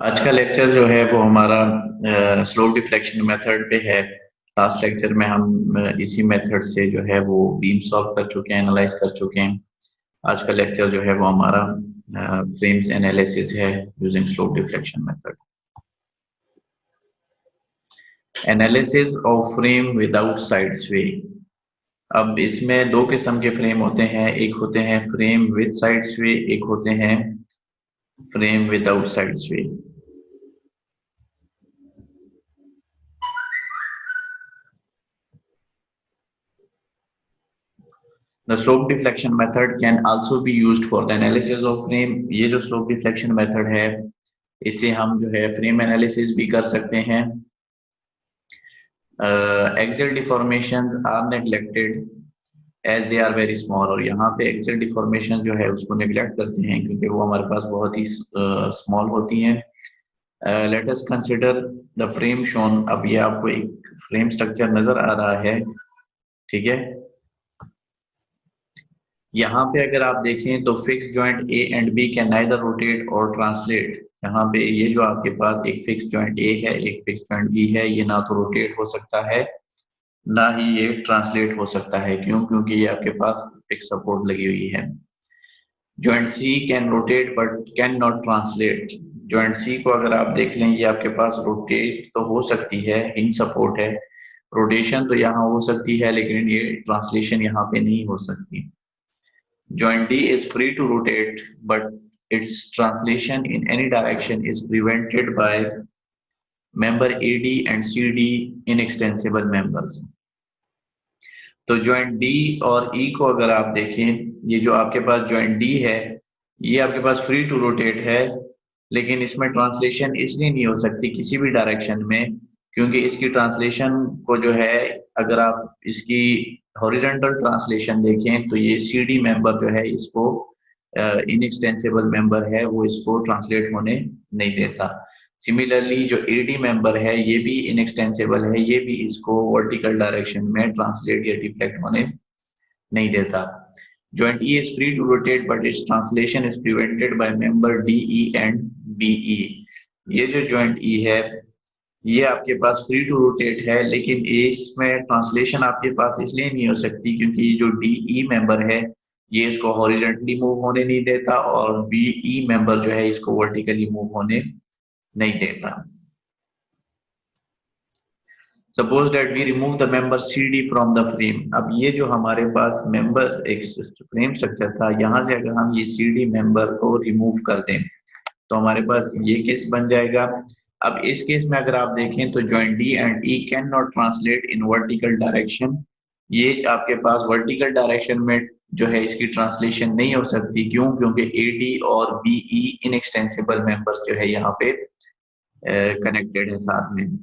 आज का लेक्चर जो है वो हमारा स्लोप डिफ्लेक्शन मेथड पे है। लास्ट लेक्चर में हम इसी मेथड से जो है वो बीम सॉल्व कर चुके हैं, एनालाइज कर चुके हैं। आज का लेक्चर जो है वो हमारा फ्रेम्स एनालिसिस है using slope deflection method. Analysis of frame without side sway. अब इसमें दो किस्म के फ्रेम होते हैं, एक होते हैं फ्रेम विद साइड स्वे, एक होते हैं फ्रेम विदाउट साइड स्वे। The slope deflection method can also be used for the analysis of frame। ये जो slope deflection method है, इससे हम जो है frame analysis भी कर सकते हैं। Axial deformations are neglected as they are very small। और यहाँ पे axial deformation जो है उसको neglect करते हैं क्योंकि वो हमारे पास बहुत ही small होती हैं। Let us consider the frame shown। अब ये आपको एक frame structure नजर आ रहा है, ठीक है। यहाँ पे अगर आप देखें तो fix joint A and B can neither rotate और ट्रांसलेट। यहाँ पे ये जो आपके पास एक फिक्स जॉइंट ए है, एक फिक्स जॉइंट बी है, ये ना तो रोटेट हो सकता है ना ही ये ट्रांसलेट हो सकता है। क्यों? क्योंकि ये आपके पास फिक्स सपोर्ट लगी हुई है। Joint C can rotate but can not translate. Joint C को अगर आप देख लें, ये आपके पास रोटेट तो हो सकती है, हिंज सपोर्ट है, रोटेशन तो यहाँ हो सकती है, लेकिन ये ट्रांसलेशन यहाँ पे नहीं हो सकती। Joint D is free to rotate, but its translation in any direction is prevented by member AD and CD inextensible members। तो जॉइंट डी और ई को अगर आप देखें, ये जो आपके पास जॉइंट डी है, ये आपके पास फ्री टू रोटेट है, लेकिन इसमें ट्रांसलेशन इसलिए नहीं हो सकती किसी भी डायरेक्शन में क्योंकि इसकी ट्रांसलेशन को जो है, अगर आप इसकी हॉरिजॉन्टल ट्रांसलेशन देखें तो ये सीडी मेंबर जो है इसको इनएक्सटेंसिबल मेंबर है, वो इसको ट्रांसलेट होने नहीं देता। सिमिलरली जो एडी मेंबर है ये भी इनएक्सटेंसिबल है, ये भी इसको वर्टिकल डायरेक्शन में ट्रांसलेट या डिफ्लेक्ट होने नहीं देता। Joint E is free to rotate but its translation is prevented by member DE and BE। ये जो joint E है ये आपके पास फ्री टू रोटेट है, लेकिन इसमें ट्रांसलेशन आपके पास इसलिए नहीं हो सकती क्योंकि जो DE मेंबर है ये इसको हॉरिजॉन्टली मूव होने नहीं देता और BE मेंबर जो है इसको वर्टिकली मूव होने नहीं देता। Suppose that we remove the member CD from the frame. अब ये जो हमारे पास मेंबर एक फ्रेम स्ट्रक्चर था, यहाँ से अगर हम ये CD मेंबर को रिमूव कर दें तो हमारे पास ये केस बन जाएगा। अब इस केस में अगर आप देखें तो joint D and E can not translate in vertical direction. ये आपके पास वर्टिकल डायरेक्शन में जो है इसकी ट्रांसलेशन नहीं हो सकती। क्यों? क्योंकि AD और BE इनएक्सटेंसिबल मेंबर्स जो है यहाँ पे कनेक्टेड है साथ में,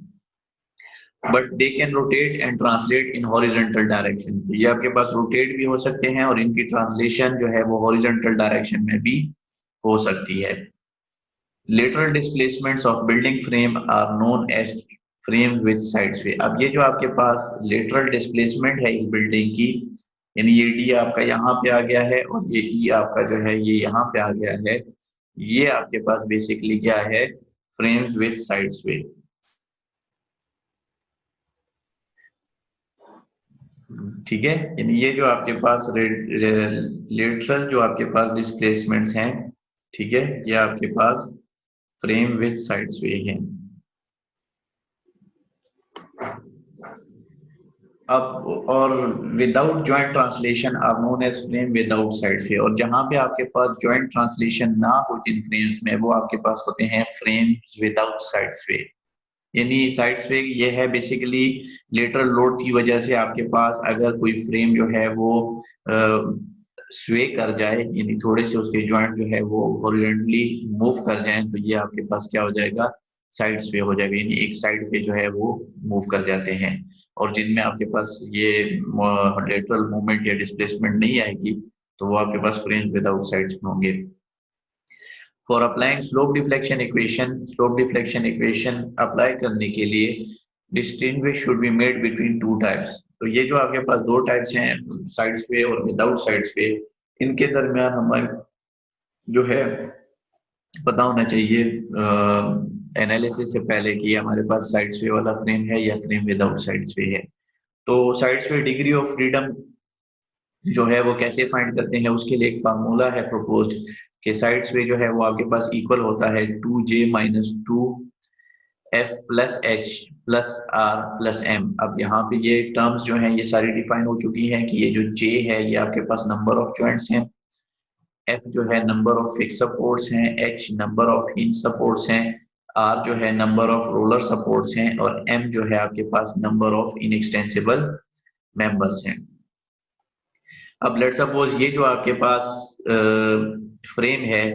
but they can rotate and translate in horizontal direction. ये आपके पास रोटेट भी हो सकते हैं और इनकी ट्रांसलेशन जो है वो हॉरिजॉन्टल डायरेक्शन में भी हो सकती है। Lateral displacements of building frame are known as frame with side sway. अब ये जो आपके पास लेटरल डिस्प्लेसमेंट है इस बिल्डिंग की, यानी ये डी आपका यहाँ पे आ गया है और ये ई आपका जो है ये यहाँ पे आ गया है, ये आपके पास बेसिकली क्या है? फ्रेम्स विद साइड स्वे। ठीक है, यानी ये जो आपके पास लेटरल जो आपके पास डिस्प्लेसमेंट्स हैं, ठीक है, ये आपके पास फ्रेम विद साइड स्वे है। अब और without joint translation are known as frame without side sway. और जहां पे आपके पास जॉइंट ट्रांसलेशन ना हो जिन फ्रेम्स में, वो आपके पास होते हैं फ्रेम्स विदाउट साइड स्वे। यानी साइड स्वे ये है बेसिकली लेटरल लोड की वजह से आपके पास अगर कोई फ्रेम जो है वो स्वे कर जाए, यानी थोड़े से उसके जॉइंट जो है वो हॉरिजॉन्टली मूव कर जाएं, तो ये आपके पास क्या हो जाएगा? साइड स्वे हो जाएगा, यानी एक साइड पे जो है वो मूव कर जाते हैं। और जिनमें आपके पास ये लेटरल मूवमेंट या डिस्प्लेसमेंट नहीं आएगी तो वो आपके पास फ्रेम विदाउट साइड्स में होंगे। For applying slope deflection equation, slope deflection equation apply करने के लिए distinguish should be made between two types. तो ये जो आपके पास दो टाइप्स हैं, साइड स्वे और विदाउट साइड स्वे, इनके दरमियान हमें जो है पता होना चाहिए एनालिसिस से पहले कि हमारे पास साइड स्वे वाला फ्रेम है या फ्रेम विदाउट साइड स्वे है। तो साइड स्वे डिग्री ऑफ फ्रीडम जो है वो कैसे फाइंड करते हैं, उसके लिए एक फार्मूला है प्रपोज्ड कि साइड स्वे जो है वो आपके पास इक्वल होता है 2j-2 f plus H plus R plus M. अब यहाँ पे ये टर्म्स जो हैं ये सारी डिफाइन हो चुकी हैं कि ये जो j है ये आपके पास नंबर ऑफ जॉइंट्स हैं, f जो है नंबर ऑफ फिक्स सपोर्ट्स हैं, h number of hinge supports हैं, r जो है नंबर ऑफ रोलर सपोर्ट्स हैं और m जो है आपके पास नंबर ऑफ इनएक्सटेंसिबल मेंबर्स हैं। अब लेट सपोज ये जो आपके पास फ्रेम है,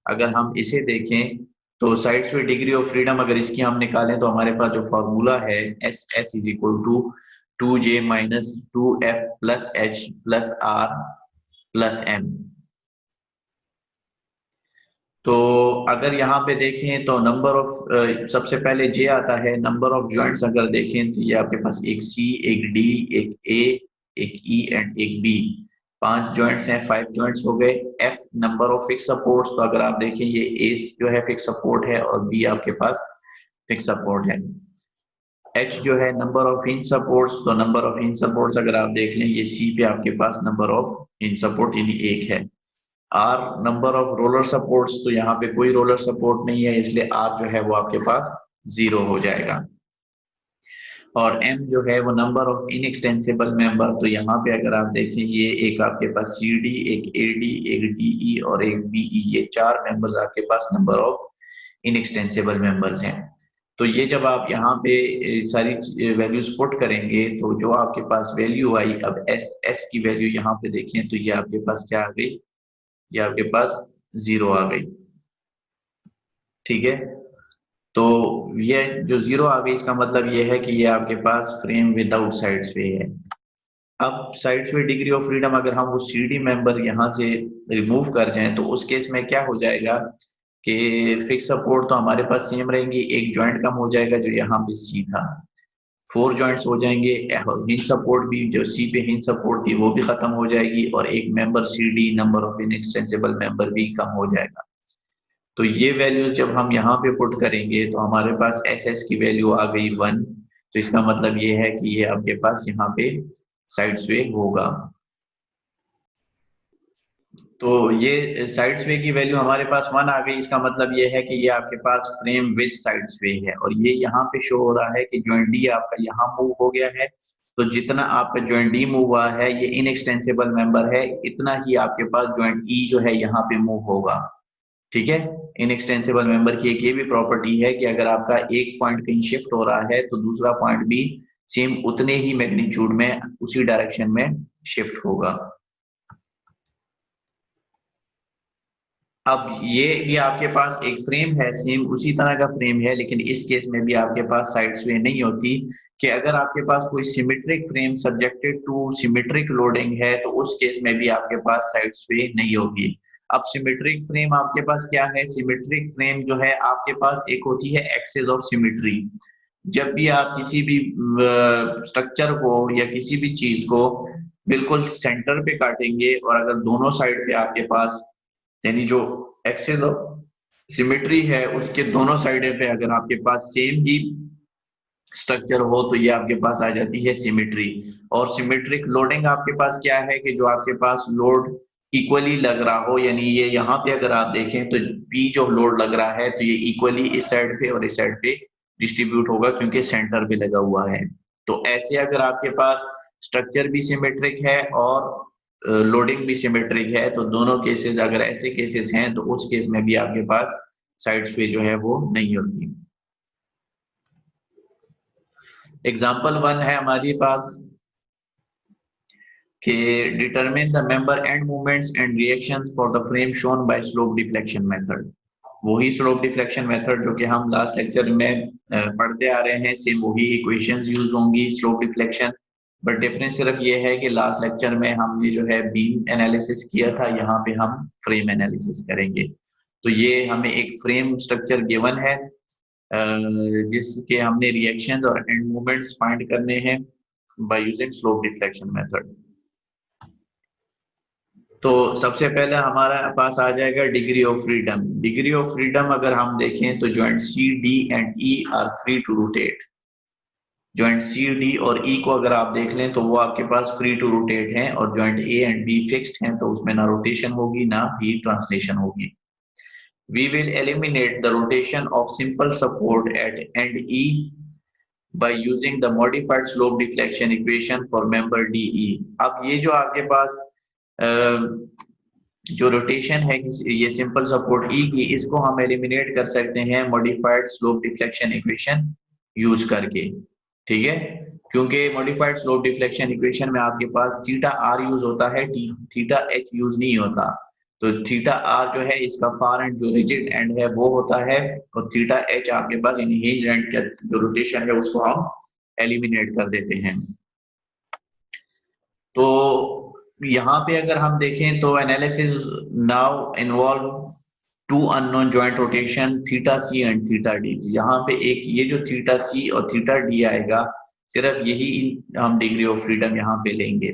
अगर हम इसे देखें तो साइड स्वे डिग्री ऑफ फ्रीडम अगर इसकी हम निकालें तो हमारे पास जो फॉर्मूला है S S is equal to 2j-2f plus H plus R plus M. तो अगर यहाँ पे देखें तो नंबर ऑफ सबसे पहले जे आता है, नंबर ऑफ जॉइंट्स अगर देखें तो ये आपके पास एक सी, एक डी, एक ए, एक ई एंड एक बी, 5 जॉइंट्स हैं, 5 जॉइंट्स हो गए। F number of fix supports, तो अगर आप देखें ये ए जो है फिक्स सपोर्ट है और बी आपके पास फिक्स सपोर्ट है। एच जो है नंबर ऑफ हिंज सपोर्ट्स, तो नंबर ऑफ हिंज सपोर्ट्स अगर आप देख लें ये सी पे आपके पास नंबर ऑफ हिंज सपोर्ट यानी एक है। R number of roller supports, तो यहाँ पे कोई रोलर सपोर्ट नहीं है इसलिए आर जो है वो आपके पास 0 हो जाएगा। और एम जो है वो नंबर ऑफ इनएक्सटेंसिबल मेंबर, तो यहाँ पे अगर आप देखें ये एक आपके पास सी डी, एक ए डी, एक डीई और एक बीई, ये 4 मेंबर्स आपके पास नंबर ऑफ इनएक्सटेंसिबल मेंबर्स हैं। तो ये जब आप यहाँ पे सारी वैल्यूज पुट करेंगे तो जो आपके पास वैल्यू आई, अब एस एस की वैल्यू यहाँ पे देखें तो ये आपके पास क्या आ गई, ये आपके पास 0 आ गई। ठीक है, तो ये जो 0 आ गई इसका मतलब ये है कि ये आपके पास फ्रेम विदाउट साइड स्वे है। अब साइड स्वे डिग्री ऑफ फ्रीडम अगर हम वो सी डी मेंबर यहाँ से रिमूव कर जाएं तो उस केस में क्या हो जाएगा कि फिक्स सपोर्ट तो हमारे पास सेम रहेंगी, एक जॉइंट कम हो जाएगा जो यहाँ पे सी था, 4 जॉइंट्स हो जाएंगे। हिंज सपोर्ट भी जो सी पे हिंज सपोर्ट थी वो भी खत्म हो जाएगी और एक member C D number of inextensible member भी कम हो जाएगा। तो ये वैल्यूज जब हम यहाँ पे पुट करेंगे तो हमारे पास एस एस की वैल्यू आ गई 1, तो इसका मतलब ये है कि ये आपके पास यहाँ पे साइड स्वे होगा। तो ये साइड स्वे की वैल्यू हमारे पास 1 आ गई, इसका मतलब ये है कि ये आपके पास फ्रेम विद साइड स्वे है और ये यहाँ पे शो हो रहा है कि जॉइंट डी आपका यहाँ मूव हो गया है। तो जितना आपका जॉइंट डी मूव हुआ है ये इनएक्सटेंसिबल मेंबर है, इतना ही आपके पास जॉइंट ई जो है यहाँ पे मूव होगा। ठीक है, इनएक्सटेंसिबल मेंबर की एक ये भी प्रॉपर्टी है कि अगर आपका एक पॉइंट कहीं शिफ्ट हो रहा है तो दूसरा पॉइंट भी सेम उतने ही मैग्नीट्यूड में उसी डायरेक्शन में शिफ्ट होगा। अब ये आपके पास एक फ्रेम है, सेम उसी तरह का फ्रेम है, लेकिन इस केस में भी आपके पास साइड स्वे नहीं होती कि अगर आपके पास कोई symmetric frame subjected to symmetric loading है तो उस केस में भी आपके पास साइड स्वे नहीं होगी। अब सिमेट्रिक फ्रेम आपके पास क्या है, सिमेट्रिक फ्रेम जो है आपके पास एक होती है एक्सिस ऑफ सिमेट्री। जब भी आप किसी भी स्ट्रक्चर को या किसी भी चीज को बिल्कुल सेंटर पे काटेंगे और अगर दोनों साइड पे आपके पास यानी जो एक्सिस ऑफ सिमेट्री है उसके दोनों साइड पे अगर आपके पास सेम ही स्ट्रक्चर हो तो ये आपके पास आ जाती है सिमेट्री। और सिमेट्रिक लोडिंग आपके पास क्या है कि जो आपके पास लोड इक्वली लग रहा हो, यानी ये यहाँ पे अगर आप देखें तो पी जो लोड लग रहा है तो ये इक्वली इस साइड पे और इस साइड पे डिस्ट्रीब्यूट होगा क्योंकि सेंटर पे लगा हुआ है। तो ऐसे अगर आपके पास स्ट्रक्चर भी सिमेट्रिक है और लोडिंग भी सिमेट्रिक है तो दोनों केसेस अगर ऐसे केसेस हैं तो उस केस में भी आपके पास साइड स्वे जो है वो नहीं होती। एग्जाम्पल 1 है हमारे पास कि determine the member and movements and reactions for the frame shown by slope deflection method. वही स्लोप डिफ्लेक्शन मेथड जो कि हम लास्ट लेक्चर में पढ़ते आ रहे हैं, सेम वही इक्वेशंस यूज होंगी स्लोप डिफ्लेक्शन। बट डिफरेंस सिर्फ ये है कि लास्ट लेक्चर में हमने जो है बीम एनालिसिस किया था, यहाँ पे हम फ्रेम एनालिसिस करेंगे। तो ये हमें एक फ्रेम स्ट्रक्चर गिवन है जिसके हमने रिएक्शन और एंड मूवमेंट्स फाइंड करने हैं by using slope deflection method. तो सबसे पहले हमारा पास आ जाएगा degree of freedom. Degree of freedom अगर हम देखें तो joint C, D and E are free to rotate. Joint C, D और ई को अगर आप देख लें तो वो आपके पास फ्री टू रोटेट हैं, और joint A and be fixed हैं, तो उसमें ना रोटेशन होगी ना ही ट्रांसलेशन होगी। We will eliminate the rotation of simple support at end E by using the modified slope deflection equation for member DE। अब ये जो आपके पास अ, जो रोटेशन है ये सिंपल सपोर्ट ई की, इसको हम एलिमिनेट कर सकते हैं modified slope deflection equation use करके। ठीक है, क्योंकि मॉडिफाइड स्लोप डिफ्लेक्शन इक्वेशन में आपके पास थीटा आर यूज होता है, थीटा एच यूज नहीं होता। तो थीटा आर जो है इसका फार एंड जो रिजिड एंड है वो होता है, और थीटा एच आपके पास हिंज एंड का जो रोटेशन है उसको हम एलिमिनेट कर देते हैं। तो यहाँ पे अगर हम देखें तो analysis now involve two unknown joint rotation theta C and theta D. यहाँ पे एक ये जो थीटा सी और थीटा डी आएगा, सिर्फ यही हम डिग्री ऑफ फ्रीडम यहाँ पे लेंगे।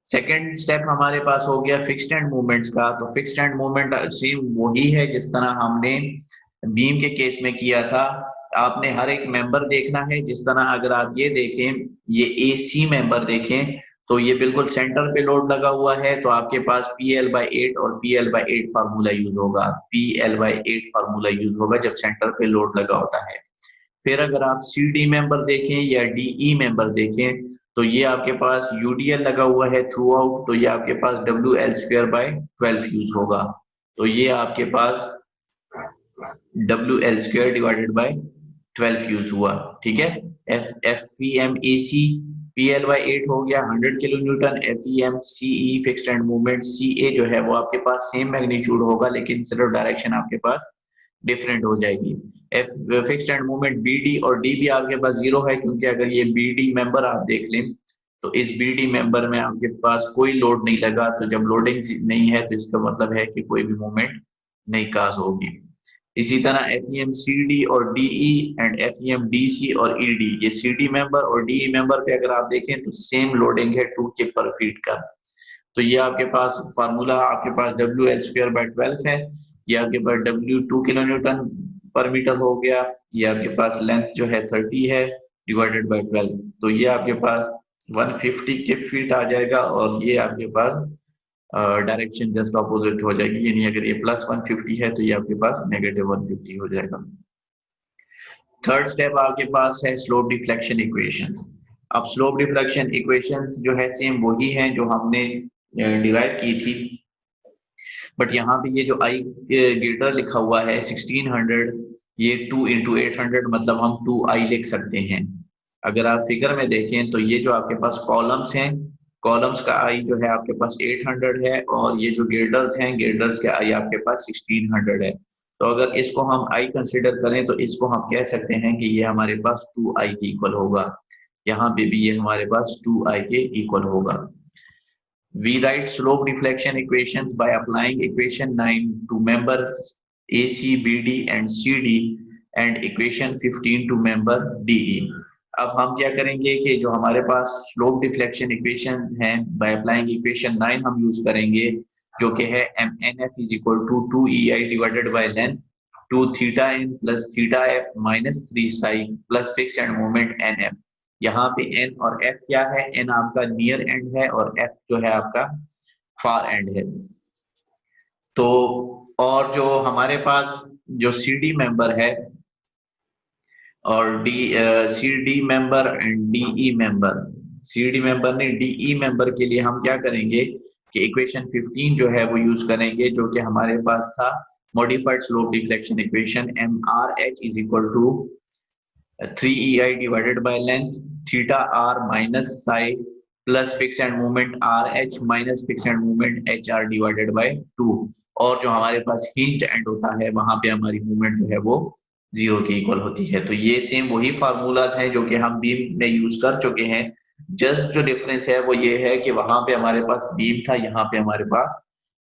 सेकेंड स्टेप हमारे पास हो गया फिक्स्ड एंड मूवमेंट्स का। तो फिक्स्ड एंड मूवमेंट सेम वही है जिस तरह हमने बीम के केस में किया था। आपने हर एक मेंबर देखना है, जिस तरह अगर आप ये देखें, ये ए सी मेंबर देखें तो ये बिल्कुल सेंटर पे लोड लगा हुआ है, तो आपके पास PL/8 और PL/8 फार्मूला यूज होगा। PL/8 फार्मूला यूज होगा जब सेंटर पे लोड लगा होता है। फिर अगर आप CD मेंबर देखें या DE मेंबर देखें तो ये आपके पास UDL लगा हुआ है थ्रू आउट, तो ये आपके पास WL²/12 यूज होगा। तो ये आपके पास WL²/12 यूज हुआ। ठीक है, FEMAC PL/8 हो गया 100 kilo Newton. FEMCE fixed end movement CA जो है वो आपके पास सेम मैग्नीट्यूड होगा, लेकिन सिर्फ डायरेक्शन आपके पास डिफरेंट हो जाएगी। फिक्स्ड एंड मूवमेंट BD और DB आपके पास 0 है, क्योंकि अगर ये BD मेंबर आप देख लें तो इस BD मेंबर में आपके पास कोई लोड नहीं लगा, तो जब लोडिंग नहीं है तो इसका मतलब है कि कोई भी मूवमेंट नहीं काज होगी। इसी तरह FEMCD और DE एंड FEMDC और ED, ये CD मेंबर और DE मेंबर पे अगर आप देखें तो सेम लोडिंग है 2 kg/फीट का। तो ये आपके पास फार्मूला आपके पास WL²/12 है, ये आपके पास W 2 किलो न्यूटन पर मीटर हो गया। ये आपके पास लेंथ जो है 30 है डिवाइडेड बाय 12, तो ये आपके पास 150 kg/फीट आ जाएगा, और ये आपके पास डायरेक्शन जस्ट ऑपोजिट हो जाएगी, यानी अगर ये +150 है तो ये आपके पास -150 हो जाएगा। थर्ड स्टेप आपके पास है स्लोप डिफ्लेक्शन इक्वेशंस। अब स्लोप डिफ्लेक्शन इक्वेशंस जो है सेम वही हैं जो हमने डिराइव की थी, बट यहाँ पे ये जो आई ग्रेटर लिखा हुआ है 1600, ये 2 × 800 मतलब हम 2i लिख सकते हैं। अगर आप फिगर में देखें तो ये जो आपके पास कॉलम्स हैं, कॉलम्स का आई जो है आपके पास 800 है, और ये जो गिर्डर्स हैं गिर्डर्स के आई आपके पास 1600 है। तो अगर इसको हम आई कंसिडर करें तो इसको हम कह सकते हैं कि ये हमारे पास 2i के इक्वल होगा। यहाँ पे भी ये हमारे पास 2i के इक्वल होगा। We write slope deflection equations by applying equation 9 to members AC, BD and CD and equation 15 to member DE। अब हम क्या करेंगे कि जो हमारे पास स्लोप डिफ्लेक्शन इक्वेशन है, बाय अप्लाइंग इक्वेशन 9 हम यूज करेंगे, जो कि है MNF = 2EI divided by length 2 θn + θf - 3 psi plus fix end moment NF। यहाँ पे N और F क्या है, N आपका नियर एंड है और F जो है आपका फार एंड है। तो और जो हमारे पास जो CD मेंबर है और CD member and DE member, CD member ने DE मेंबर के लिए हम क्या करेंगे कि इक्वेशन 15 जो है वो यूज करेंगे, जो कि हमारे पास था modified slope deflection equation MRH = 3EI divided by length θr - psi plus fix end movement RH minus fix end movement HR divided by 2। और जो हमारे पास हिंज एंड होता है वहां पे हमारी मूवमेंट जो है वो 0 के इक्वल होती है। तो ये सेम वही फार्मूलाज हैं जो कि हम बीम में यूज कर चुके हैं। जस्ट जो डिफरेंस है वो ये है कि वहां पे हमारे पास बीम था, यहाँ पे हमारे पास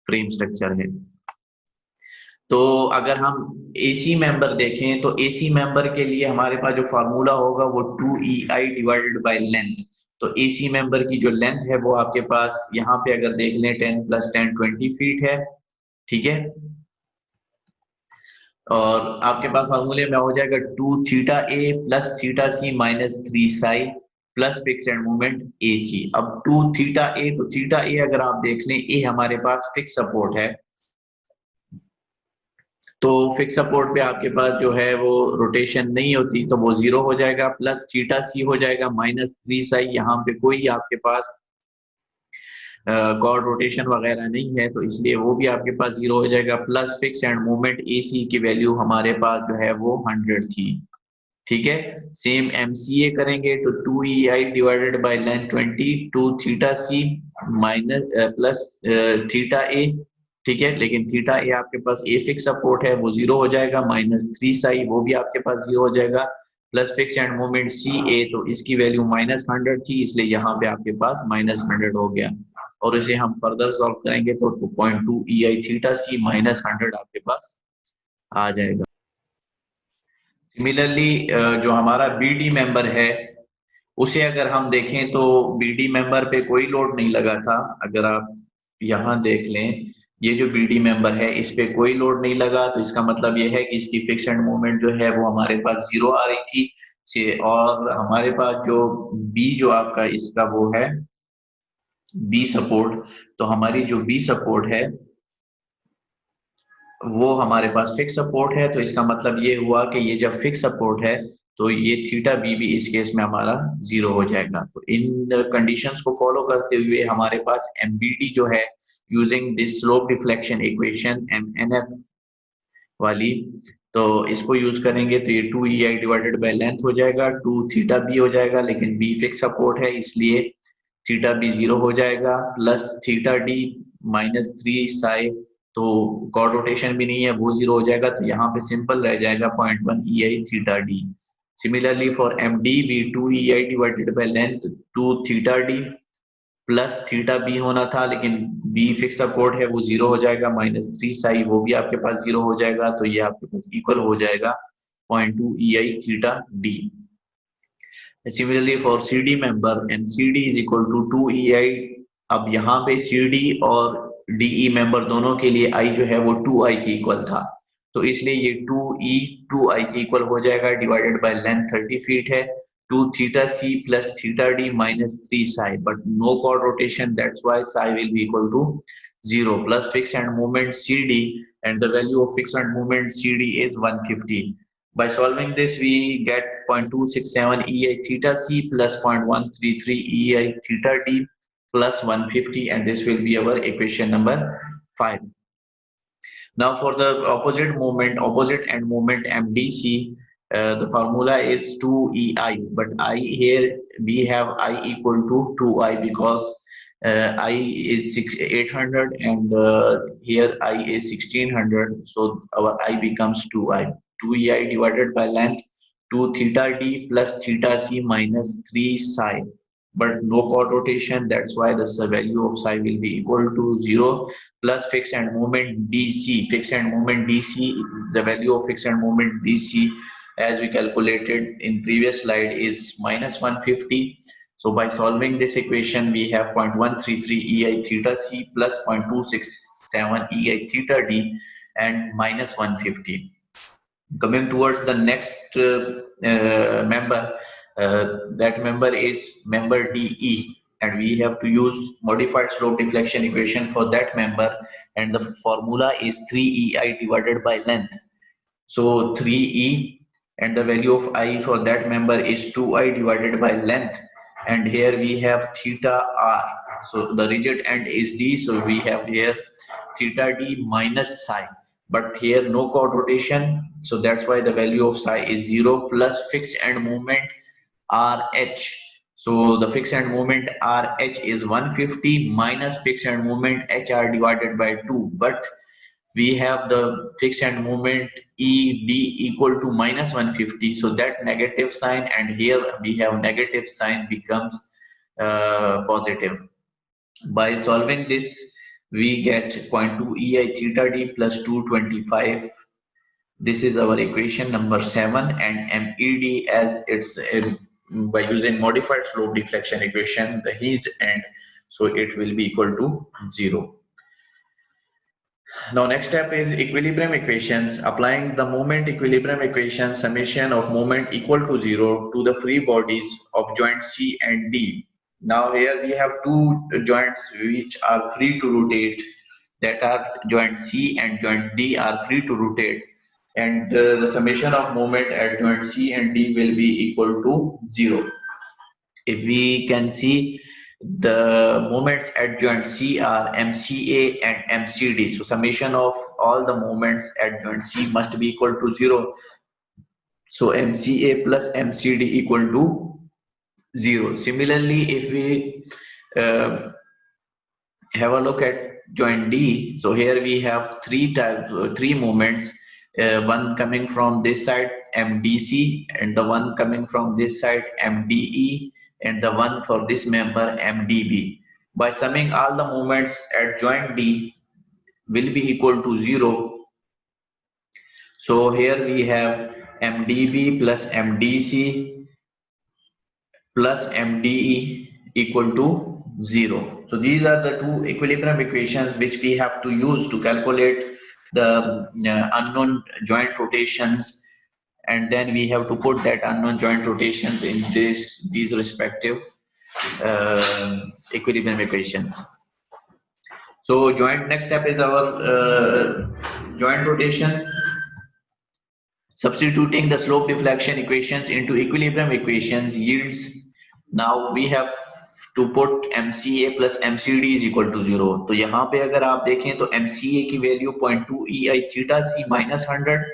फ्रेम स्ट्रक्चर है। तो अगर हम AC मेंबर देखें तो AC मेंबर के लिए हमारे पास जो फार्मूला होगा वो 2EI डिवाइडेड बाय लेंथ। तो AC मेंबर की जो लेंथ है वो आपके पास यहाँ पे अगर देख लें 10 + 10 20 फीट है, ठीक है। और आपके पास फार्मूले में हो जाएगा 2 theta A plus theta C minus 3 psi plus fix end moment A C. अब 2 थीटा ए, तो थीटा ए अगर आप देख लें, ए हमारे पास फिक्स सपोर्ट है, तो फिक्स सपोर्ट पे आपके पास जो है वो रोटेशन नहीं होती, तो वो 0 हो जाएगा, प्लस थीटा सी हो जाएगा माइनस 3 साई। यहाँ पे कोई आपके पास गॉड रोटेशन वगैरह नहीं है, तो इसलिए वो भी आपके पास 0 हो जाएगा, plus fix end moment A सी की वैल्यू हमारे पास जो है वो 100 थी, ठीक है। सेम MCA करेंगे तो 2EI divided by length 20, 2 theta C minus plus theta A, ठीक है। लेकिन थीटा ए आपके पास ए फिक्स सपोर्ट है, वो 0 हो जाएगा, माइनस 3 साई वो भी आपके पास 0 हो जाएगा, प्लस फिक्स एंड मोमेंट सी ए, तो इसकी वैल्यू -100 थी, इसलिए यहाँ पे आपके पास -100 हो गया। और इसे हम फर्दर सॉल्व करेंगे तो 2.2 EI थीटा सी -100 आपके पास आ जाएगा। सिमिलरली जो हमारा BD मेंबर है, उसे अगर हम देखें तो BD मेंबर पे कोई लोड नहीं लगा था। अगर आप यहाँ देख लें, ये जो BD मेंबर है इस पे कोई लोड नहीं लगा, तो इसका मतलब ये है कि इसकी फिक्स एंड मूवमेंट जो है वो हमारे पास 0 आ रही थी से। और हमारे पास जो B जो आपका इसका वो है B सपोर्ट, तो हमारी जो B सपोर्ट है वो हमारे पास फिक्स सपोर्ट है, तो इसका मतलब ये हुआ कि ये जब फिक्स सपोर्ट है तो ये थीटा बी भी इस केस में हमारा 0 हो जाएगा। तो इन कंडीशंस को फॉलो करते हुए हमारे पास MBD जो है, using this slope deflection equation MNF वाली, तो इसको यूज करेंगे तो ये 2EI डिवाइडेड बाय लेंथ हो जाएगा, 2 थीटा बी हो जाएगा, लेकिन बी फिक्स सपोर्ट है इसलिए थीटा बी 0 हो जाएगा, प्लस थीटा डी -3 साई, तो कॉर्ड रोटेशन भी नहीं है वो 0 हो जाएगा, तो यहाँ पे सिंपल रह जाएगा 0.1 EI theta D. Similarly for MD भी 2EI divided by length 2 theta D plus theta B होना था, लेकिन बी फिक्स सपोर्ट है वो 0 हो जाएगा, -3 साई वो भी आपके पास 0 हो जाएगा, तो ये आपके पास इक्वल हो जाएगा 0.2 EI theta D. Similarly for CD member, and CD is equal to 2EI। अब यहाँ पे CD और DE मेंबर दोनों के लिए I जो है वो 2I के इक्वल था, तो इसलिए ये 2E 2I के इक्वल हो जाएगा, डिवाइडेड बाय लेंथ 30 फीट है, 2 theta C plus theta D -3 psi, but no chord rotation, that's why psi will be equal to 0, plus fix end movement CD, and the value of fixed and movement CD is 150. By solving this, we get 0.267 EI theta C plus 0.133 EI theta D plus 150, and this will be our equation number 5. Now for the opposite end moment MDC, the formula is 2EI, but I here we have I equal to 2I because I is 800 and here I is 1600, so our I becomes 2I. 2EI divided by length 2 theta D plus theta C minus 3 psi, but no chord rotation, that's why the value of psi will be equal to 0, plus fixed and moment DC. Fixed and moment DC, the value of fixed and moment DC as we calculated in previous slide is -150. So by solving this equation, we have 0.133 EI theta C plus 0.267 EI theta D and -150. Coming towards the next member, that member is member DE, and we have to use modified slope deflection equation for that member, and the formula is 3EI divided by length. So 3E, and the value of I for that member is 2I divided by length, and here we have theta R. So the rigid end is D, so we have here theta D minus psi, but here no chord rotation, so that's why the value of psi is 0, plus fixed end moment RH. So the fixed end moment RH is 150 minus fixed end moment HR divided by 2, but we have the fixed end moment EB equal to -150, so that negative sign, and here we have negative sign becomes positive. By solving this, we get 0.2 EI theta D plus 225. This is our equation number 7, and MED as its by using modified slope deflection equation the each end, so it will be equal to 0. Now next step is equilibrium equations. Applying the moment equilibrium equation, summation of moment equal to 0 to the free bodies of joint C and D. Now here we have two joints which are free to rotate, that are joint C and joint D are free to rotate, and the summation of moment at joint C and D will be equal to 0. If we can see, the moments at joint C are MCA and MCD. So summation of all the moments at joint C must be equal to 0. So MCA plus MCD equal to 0. Similarly, if we uh, have a look at joint D, so here we have three moments, one coming from this side MDC, and the one coming from this side MDE, and the one for this member MDB. By summing all the moments at joint D will be equal to 0. So here we have MDB plus MDC plus MDE equal to 0. So these are the two equilibrium equations which we have to use to calculate the unknown joint rotations, and then we have to put that unknown joint rotations in these respective equilibrium equations. So next step is our joint rotation. Substituting the slope deflection equations into equilibrium equations yields, now we have to put MCA plus MCD is equal to 0. तो यहाँ पे अगर आप देखें तो MCA की value 0.2 EI theta C minus 100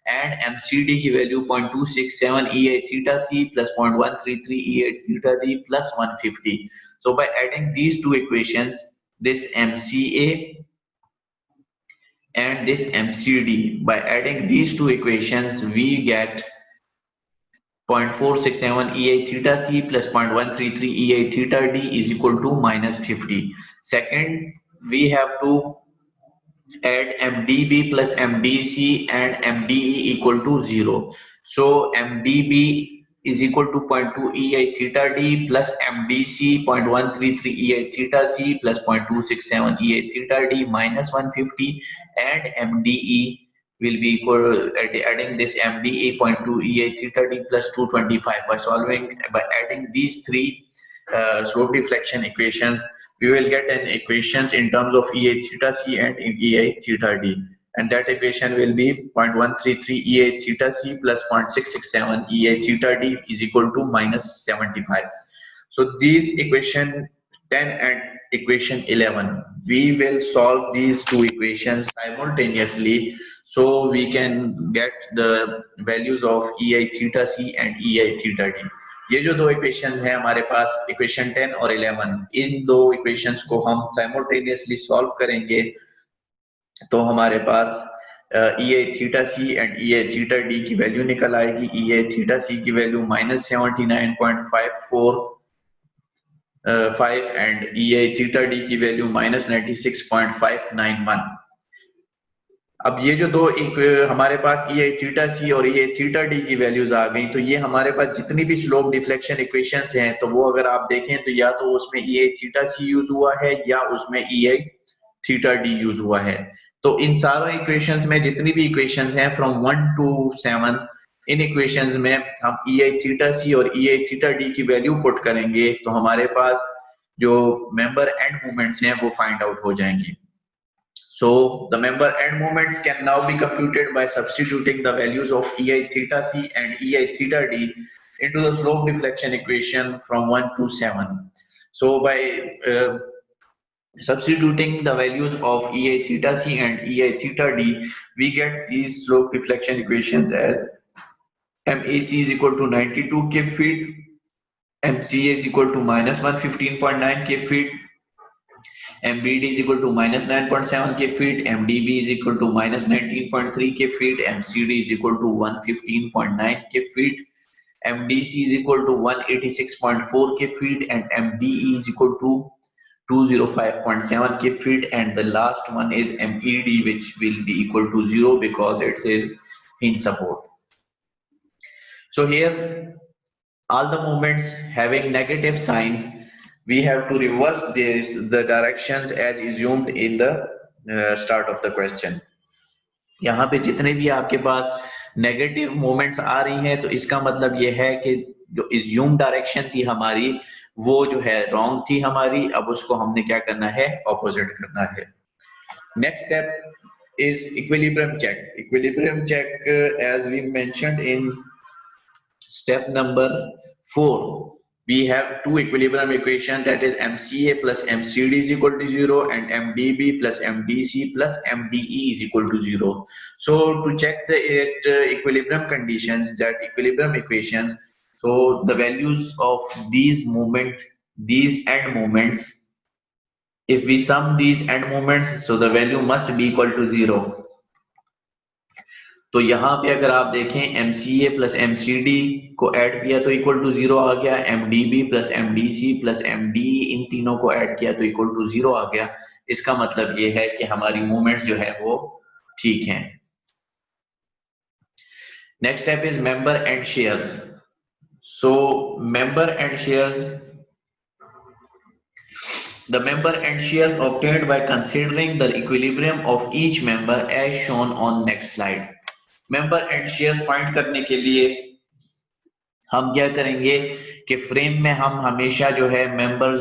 and MCD की value 0.267 EI theta C plus 0.133 EI theta D plus 150. So by adding these two equations, this MCA and this MCD, by adding these two equations we get 0.467 EI theta C plus 0.133 EI theta D is equal to minus 50. Second, we have to add MDB plus MDC and MDE equal to 0. So MDB is equal to 0.2 EI theta D plus MDC 0.133 EI theta C plus 0.267 EI theta D minus 150, and MDE will be equal, adding this MDE 0.2 EI theta D plus 225. By adding these three slope deflection equations, we will get an equations in terms of EA theta C and EA theta D, and that equation will be 0.133 EA theta C plus 0.667 EA theta D is equal to minus 75. So these equation 10 and equation 11, we will solve these two equations simultaneously, so we can get the values of EI theta C and EI theta D. ये जो दो equations हैं हमारे पास, equation 10 और 11, इन दो equations को हम simultaneously solve करेंगे तो हमारे पास EA theta C and EA theta D की वैल्यू निकल आएगी. EA थीटा सी की value -79.545 and EA theta D की वैल्यू -96.591. अब ये जो दो हमारे पास EA थीटा सी और EA थीटा डी की वैल्यूज आ गई, तो ये हमारे पास जितनी भी स्लोप डिफ्लेक्शन इक्वेशंस हैं, तो वो अगर आप देखें तो या तो उसमें EA थीटा सी यूज हुआ है या उसमें EA थीटा डी यूज हुआ है. तो इन सारों इक्वेशंस में जितनी भी इक्वेशंस हैं फ्रॉम 1 to 7, इन इक्वेशंस में हम EA थीटा सी और EA थीटा डी की वैल्यू पुट करेंगे तो हमारे पास जो मेंबर एंड मोमेंट्स हैं वो फाइंड आउट हो जाएंगे. So the member end moments can now be computed by substituting the values of EI theta C and EI theta D into the slope deflection equation from 1 to 7. So by substituting the values of EI theta C and EI theta D, we get these slope deflection equations as MAC is equal to 92 kip feet, MCA is equal to -115.9 kip feet, MBD is equal to -9.7 kip feet, MDB is equal to -19.3 kip feet, MCD is equal to 115.9 kip feet, MDC is equal to 186.4 kip feet, and MDE is equal to 205.7 kip feet, and the last one is MED, which will be equal to 0 because it is hinge support. So here all the movements having negative sign, we have to reverse the directions as assumed in the start of the question. यहाँ पे जितने भी आपके पास negative moments आ रही हैं तो इसका मतलब ये है कि जो इज्यूम डायरेक्शन थी हमारी वो जो है रॉन्ग थी हमारी, अब उसको हमने क्या करना है, ऑपोजिट करना है। Next step is equilibrium check. Equilibrium check as we mentioned in step number 4, we have two equilibrium equation, that is MCA plus MCD is equal to 0 and MDB plus MDC plus MDE is equal to 0. So to check the equilibrium conditions, that equilibrium equations, so the values of these end moments, if we sum these end moments, so the value must be equal to 0. तो यहाँ पे अगर आप देखें MCA plus MCD को add किया तो equal to 0 आ गया, MDB plus MDC plus MDE इन तीनों को ऐड किया तो इक्वल टू 0 आ गया। इसका मतलब ये है कि हमारी मूवमेंट जो है वो ठीक है। Next step is member and shares. So member and shares, the member and shares obtained by considering the equilibrium of each member as shown on next slide. Member and shares find करने के लिए हम क्या करेंगे कि frame में हम हमेशा जो है मेंबर्स,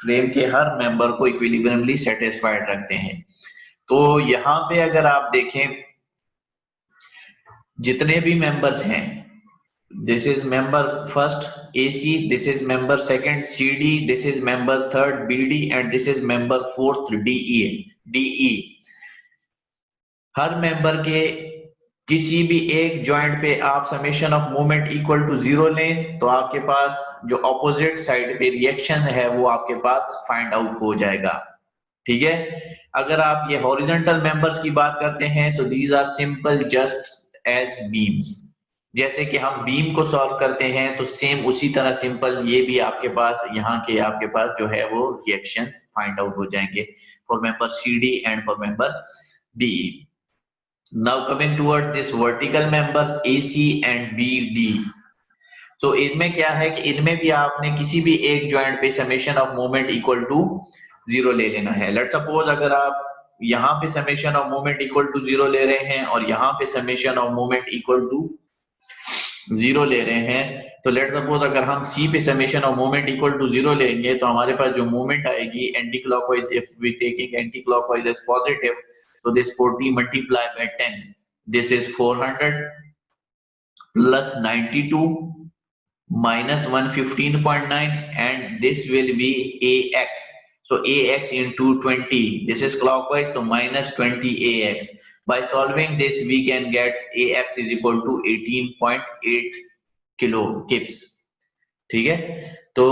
फ्रेम के हर मेंबर को इक्विलिब्रियमली सेटिस्फाइड रखते हैं। तो यहाँ पे अगर आप देखें जितने भी मेंबर्स हैं, this is member first AC, this is member second CD, this is member third BD and this is member fourth DE। हर मेंबर के किसी भी एक जॉइंट पे आप summation of moment equal to 0 लें तो आपके पास जो ऑपोजिट साइड पे रिएक्शन है वो आपके पास फाइंड आउट हो जाएगा। ठीक है, अगर आप ये हॉरिजॉन्टल मेंबर्स की बात करते हैं तो these are simple just as beams. जैसे कि हम बीम को सॉल्व करते हैं तो सेम उसी तरह सिंपल ये भी आपके पास यहाँ के आपके पास जो है वो रिएक्शंस फाइंड आउट हो जाएंगे for member CD and for member DE। Now coming towards this vertical members AC and BD, so इनमें क्या है कि इनमें भी आपने किसी भी एक जॉइंट पे summation of moment equal to 0 ले लेना है। लेट्स सपोज अगर आप यहाँ पे summation of moment equal to 0 ले रहे हैं और यहाँ पे summation of moment equal to 0 ले रहे हैं, तो लेट्स सपोज अगर हम C पे summation of moment equal to 0 लेंगे तो हमारे पास जो मोमेंट आएगी anti clockwise, if we taking anti clockwise as positive, so this 40 multiplied by 10, this is 400 plus 92 minus 115.9 and this will be AX. So AX into 20, this is clockwise, so minus 20 AX. By solving this we can get AX is equal to 18.8 kilo kips। ठीक है, तो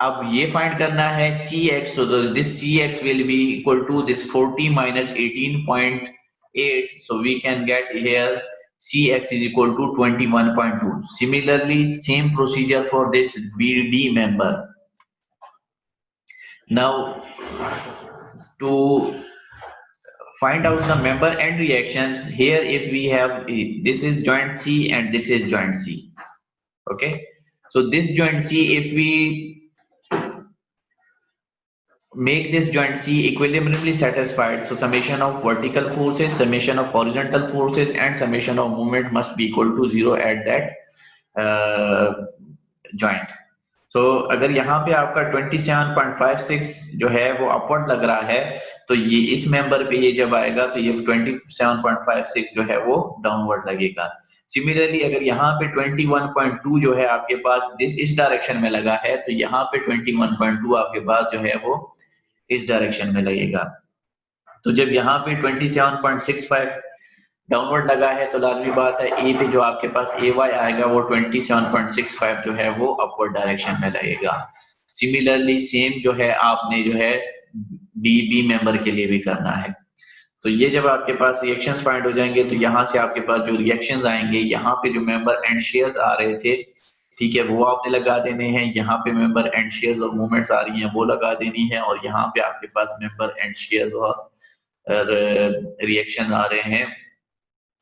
अब ये find करना है CX, so this CX will be equal to this 40 minus 18.8, so we can get here CX is equal to 21.2। Similarly, same procedure for this BD member। Now to find out the member and reactions, here if we have this is joint C and this is joint C, okay, so this joint C, if we make this joint C equilibriumly satisfied, so summation of vertical forces, summation of horizontal forces and summation of moment must be equal to 0 at that joint। so अगर यहाँ पे आपका 27.56 जो है वो upward लग रहा है तो ये इस मेंबर पे ये जब आएगा तो ये 27.56 जो है वो डाउनवर्ड लगेगा। सिमिलरली अगर यहाँ पे 21.2 जो है आपके पास इस डायरेक्शन में लगा है तो यहाँ पे 21.2 आपके पास जो है वो इस डायरेक्शन में लगेगा। तो जब यहाँ पे 27.65 डाउनवर्ड लगा है तो लाजमी बात है ए पे जो आपके पास AY आएगा वो 27.65 जो है वो अपवर्ड डायरेक्शन में लगेगा। सिमिलरली सेम जो है आपने जो है DB मेंबर के लिए भी करना है। तो ये जब आपके पास रिएक्शंस फाइंड हो जाएंगे तो यहाँ से आपके पास जो रिएक्शंस आएंगे, यहाँ पे जो मेंबर एंड शेयर्स आ रहे थे, ठीक है, वो आपने लगा देने हैं। यहाँ पे मेंबर एंड शेयर्स और मूवमेंट्स आ रही हैं वो लगा देनी है और यहाँ पे आपके पास मेंबर एंड शेयर्स और रिएक्शन आ रहे हैं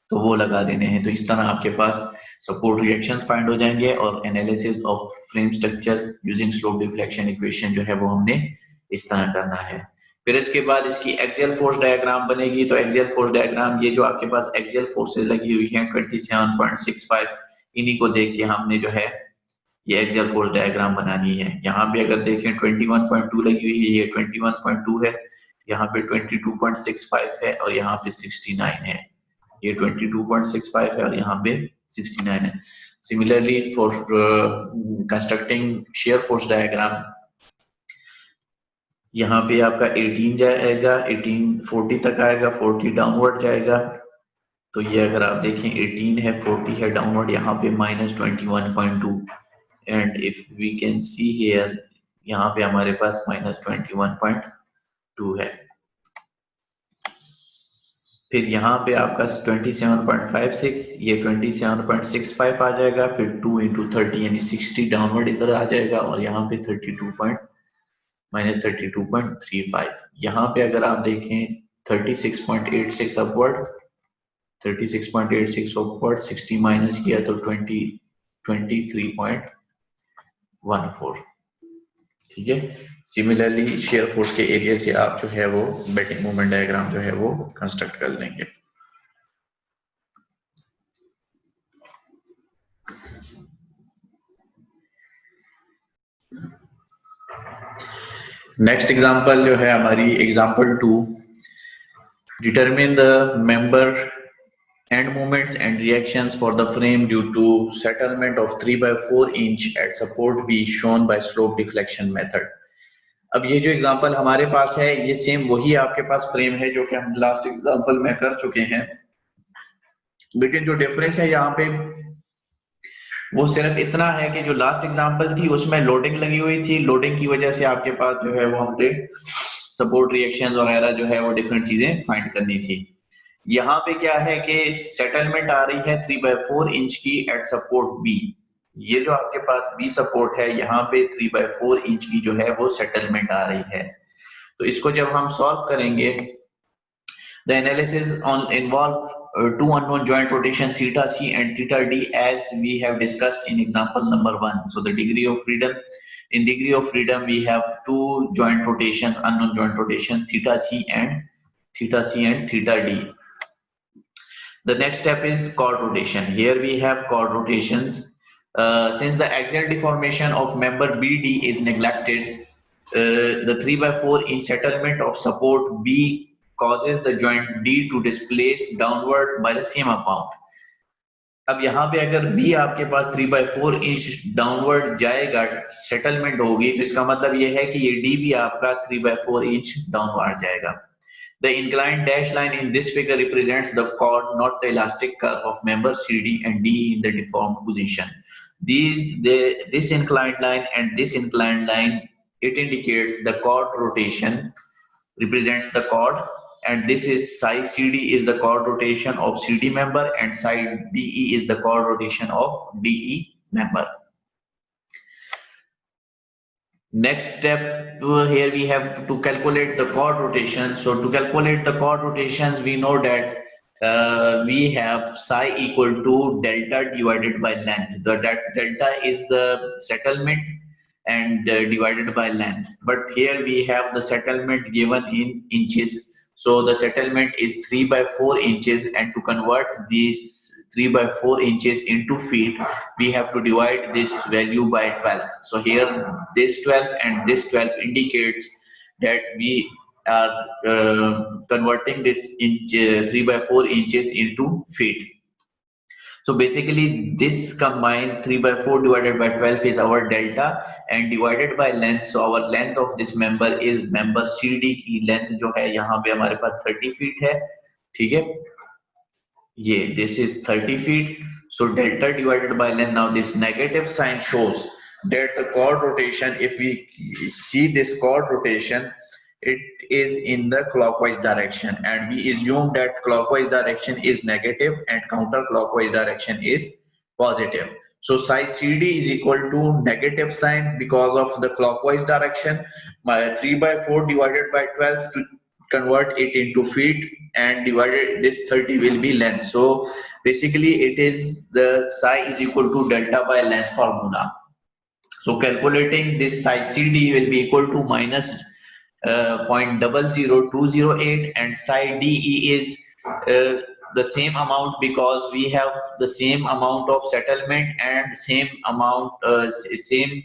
तो वो लगा देने हैं। तो इस तरह आपके पास सपोर्ट रिएक्शंस फाइंड हो जाएंगे और analysis of frame structure using slope deflection equation जो है वो हमने इस तरह करना है। फिर इसके बाद इसकी एक्सियल फोर्स डायग्राम बनेगी। तो एक्सियल फोर्स डायग्राम, ये जो आपके पास एक्सियल फोर्सेज लगी हुई हैं 27.65, इन्हीं को देख के हमने जो है ये एक्सियल फोर्स डायग्राम बनानी है। यहाँ पे अगर देखें 21.2 लगी हुई है, ये 21.2 है, यहाँ पे 22.65 है और यहाँ पे 69 है। ये 22.65 है और यहाँ पे 69 है। Similarly for constructing shear force diagram, यहाँ पे आपका 18 जाएगा, 18 40 तक आएगा, 40 डाउनवर्ड जाएगा। तो ये अगर आप देखें 18 है, 40 है डाउनवर्ड, यहाँ पे -21.2 and if we can see here, यहाँ पे हमारे पास -21.2 है। फिर यहाँ पे आपका 27.56, ये 27.65 आ जाएगा, फिर 2 इंटू 30 यानी 60 डाउनवर्ड इधर आ जाएगा और यहाँ पे -32.35। यहाँ पे अगर आप देखें 36.86 अपवर्ड, 36.86 अपवर्ड, 60 माइनस किया तो 23.14। ठीक है। सिमिलरली शेयर फोर्स के एरिया से आप जो है वो बेंडिंग मोमेंट डायग्राम जो है वो कंस्ट्रक्ट कर लेंगे। नेक्स्ट एग्जांपल जो है हमारी example 2, determine the member end moments and reactions for the frame due to settlement of 3/4 inch at support B shown by slope deflection method। अब ये जो एग्जांपल हमारे पास है ये सेम वही आपके पास फ्रेम है जो कि हम लास्ट एग्जांपल में कर चुके हैं, लेकिन जो डिफरेंस है यहाँ पे वो सिर्फ इतना है कि जो लास्ट एग्जांपल थी उसमें लोडिंग लगी हुई थी, लोडिंग की वजह से आपके पास जो है वो हमने सपोर्ट रिएक्शंस वगैरह जो है वो डिफरेंट चीजें फाइंड करनी थी। यहाँ पे क्या है कि सेटलमेंट आ रही है 3/4 इंच की एट सपोर्ट बी। ये जो आपके पास बी सपोर्ट है यहाँ पे 3/4 इंच की जो है वो सेटलमेंट आ रही है। तो इसको जब हम सॉल्व करेंगे, the analysis on involve two unknown joint rotation theta c and theta d as we have discussed in example number 1. So the degree of freedom, in degree of freedom we have two joint rotations, unknown joint rotation theta c and theta d. The next step is chord rotation. Here we have chord rotations. Since the axial deformation of member BD is neglected, the 3/4 inch settlement of support B causes the joint D to displace downward by the same amount. अब यहाँ पे अगर B आपके पास 3/4 inch downward जाएगा, settlement होगी, तो इसका मतलब ये है कि ये D भी आपका 3/4 इंच डाउनवर्ड जाएगा। The inclined dash line in this figure represents the chord, not the elastic curve of member CD and D in the deformed position. This inclined line and this inclined line, it indicates the chord rotation, represents the chord, and this is psi CD is the chord rotation of CD member and psi DE is the chord rotation of DE member. Next step, here we have to calculate the chord rotation. So to calculate the chord rotations, we know that we have psi equal to delta divided by length. That delta is the settlement and divided by length. But here we have the settlement given in inches. So the settlement is 3/4 inches, and to convert these 3/4 inches into feet, we have to divide this value by 12. So here this 12 and this 12 indicates that we are converting this inch 3/4 inches into feet. So basically this combined 3/4 divided by 12 is our delta and divided by length. So our length of this member is member CD की length जो है यहाँ पे हमारे पास 30 feet है, ठीक है, ये this is 30 feet. So delta divided by length. Now this negative sign shows that the chord rotation, if we see this chord rotation, it is in the clockwise direction, and we assume that clockwise direction is negative and counterclockwise direction is positive. So psi CD is equal to negative sign because of the clockwise direction. My 3/4 divided by 12 convert it into feet and divided this 30 will be length. So basically it is the psi is equal to delta by length formula. So calculating this psi CD will be equal to minus 0.00208 and psi DE is the same amount because we have the same amount of settlement and same amount same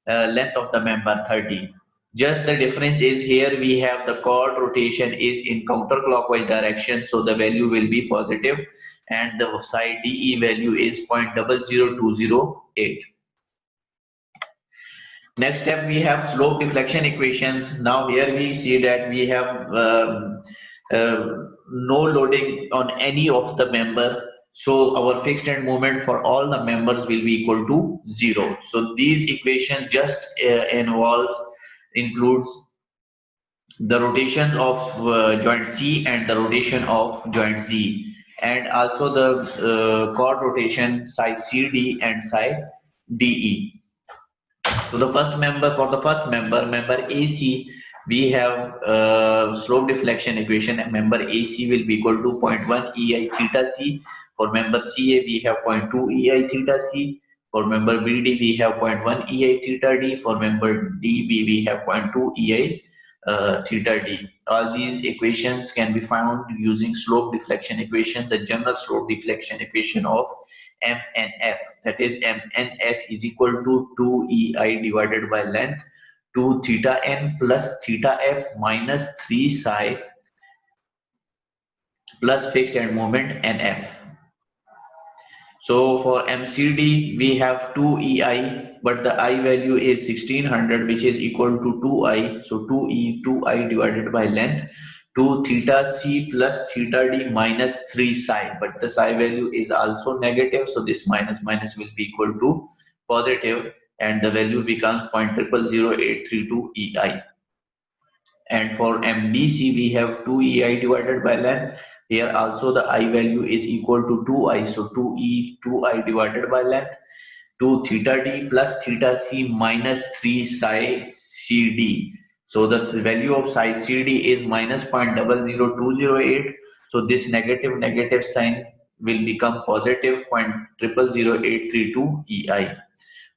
length of the member 30. Just the difference is here we have the chord rotation is in counterclockwise direction, so the value will be positive and the psi DE value is 0.00208. Next step we have slope deflection equations. Now here we see that we have uh, no loading on any of the member. So our fixed end moment for all the members will be equal to 0. So these equations just includes the rotation of joint C and the rotation of joint Z, and also the chord rotation psi CD and psi DE. So the first member for the first member AC, we have slope deflection equation. Member AC will be equal to 0.1 EI theta C. For member CA we have 0.2 EI theta C. For member BD we have 0.1 EI theta D. For member DB we have 0.2 EI theta D. All these equations can be found using slope deflection equation, the general slope deflection equation of MNF. That is MNF is equal to 2EI divided by length 2 theta n plus theta f minus 3 psi plus fixed end moment NF. So for MCD we have 2EI, but the I value is 1600, which is equal to 2I. So 2I divided by length 2 theta C plus theta D minus 3 psi, but the psi value is also negative, so this minus minus will be equal to positive and the value becomes 0.000832 EI. And for MBC we have 2EI divided by length. Here also the I value is equal to 2I, so 2I divided by length 2 theta D plus theta C minus 3 psi CD. So the value of psi CD is minus 0.00208. So this negative sign will become positive 0.000832 EI.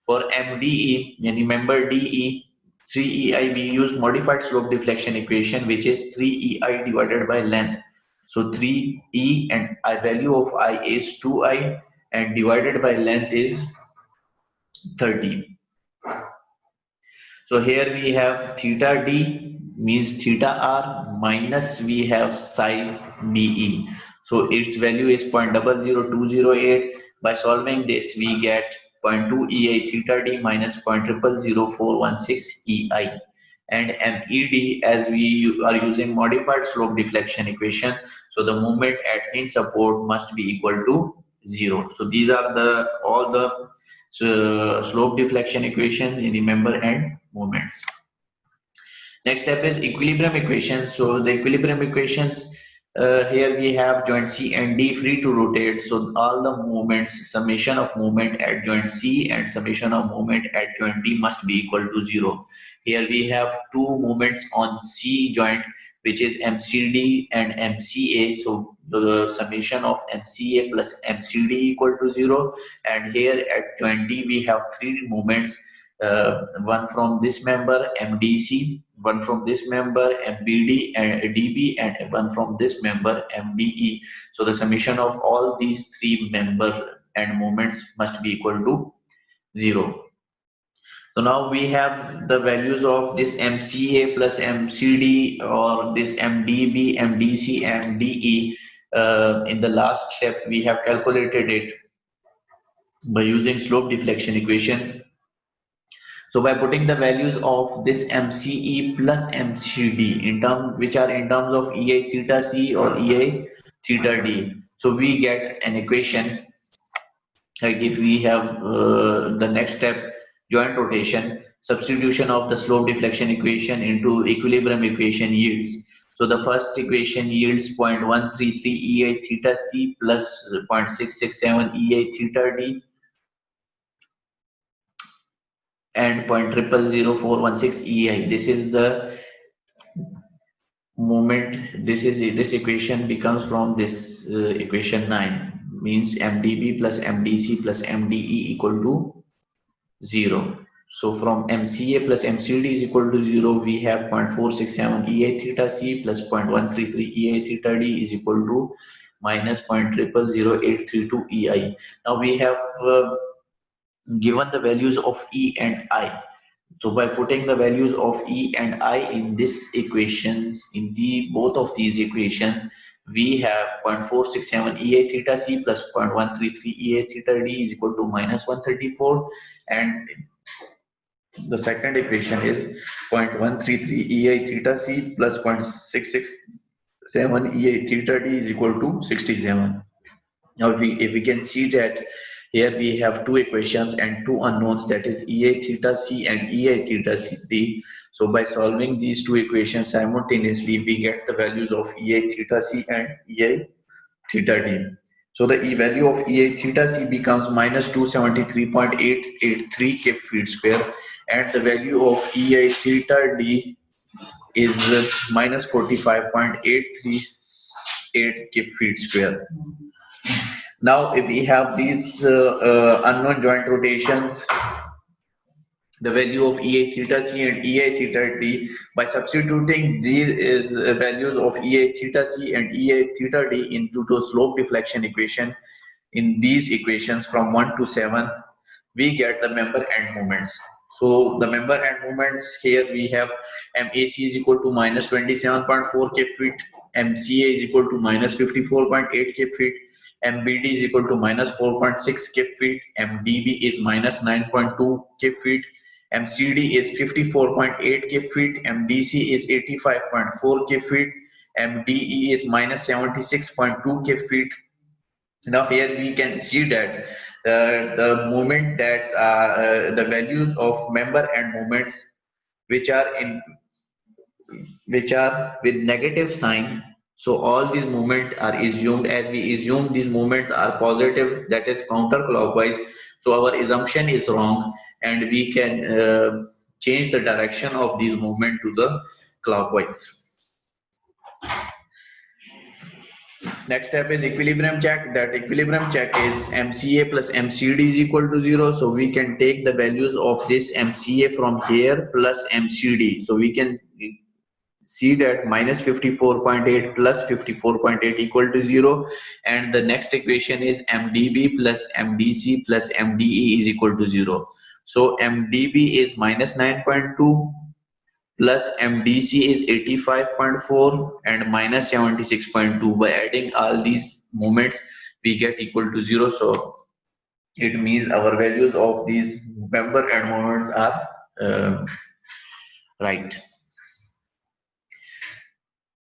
For MDE, remember DE, 3EI, we use modified slope deflection equation, which is 3EI divided by length. So 3E and I value of I is 2I and divided by length is 30. So here we have theta D means theta R minus we have psi DE. So its value is 0.00208. By solving this, we get 0.2 EI theta D minus 0.000416 EI. And MED, as we are using modified slope deflection equation, so the moment at hinge support must be equal to 0. So these are the all the slope deflection equations in the member and moments. Next step is equilibrium equations. So the equilibrium equations, here we have joint C and D free to rotate. So all the moments, summation of moment at joint C and summation of moment at joint D must be equal to 0. Here we have two moments on C joint, which is MCD and MCA. So the summation of MCA plus MCD equal to 0. And here at joint D we have three moments, one from this member MDC, one from this member MBD and DB, and one from this member MDE. So the summation of all these three member and moments must be equal to 0. So now we have the values of this MCA plus MCD or this MDB, MDC, and DE. In the last step, we have calculated it by using slope deflection equation. So by putting the values of this MCE plus MCD in terms which are in terms of EA theta C or EA theta D, so we get an equation. Like if we have the next step, joint rotation, substitution of the slope deflection equation into equilibrium equation yields. So the first equation yields 0.133 EA theta C plus 0.667 EA theta D and 0.000416 EI. This is the moment, this equation becomes from this equation 9, means mdb plus mdc plus mde equal to 0. So from mca plus mcd is equal to 0, we have 0.467 ea theta c plus 0.133 ea theta d is equal to minus 0.000832 ei. Now we have given the values of e and I. So by putting the values of E and I in this equations, in the both of these equations, we have 0.467 EA theta C plus 0.133 EA theta D is equal to minus 134, and the second equation is 0.133 EA theta C plus 0.667 EA theta D is equal to 67. Now we can see that here we have two equations and two unknowns, that is EA theta C and EA theta D. So by solving these two equations simultaneously, we get the values of EA theta C and EA theta D. So the value of EA theta C becomes minus 273.883 kip feet square, and the value of EA theta D is minus 45.838 kip feet square. Now, if we have these unknown joint rotations, the value of EA theta C and EA theta D, by substituting these values of EA theta C and EA theta D into the slope deflection equation, in these equations from 1 to 7, we get the member end moments. So the member end moments, here we have MAC is equal to minus 27.4 kip feet, MCA is equal to minus 54.8 kip feet, MBD is equal to minus 4.6 kip feet, MDB is minus 9.2 kip feet, MCD is 54.8 kip feet, MDC is 85.4 kip feet, MDE is minus 76.2 kip feet. Now here we can see that the moment that the values of member and moments which are with negative sign, so all these movements are assumed, as we assume these movements are positive, that is counterclockwise, so our assumption is wrong, and we can change the direction of these movement to the clockwise. Next step is equilibrium check. That equilibrium check is MCA plus MCD is equal to 0. So we can take the values of this MCA from here plus MCD. So we can see that minus 54.8 plus 54.8 equal to 0. And the next equation is MDB plus MDC plus MDE is equal to 0. So MDB is minus 9.2. plus MDC is 85.4 and minus 76.2. By adding all these moments, we get equal to 0. So it means our values of these member and moments are right.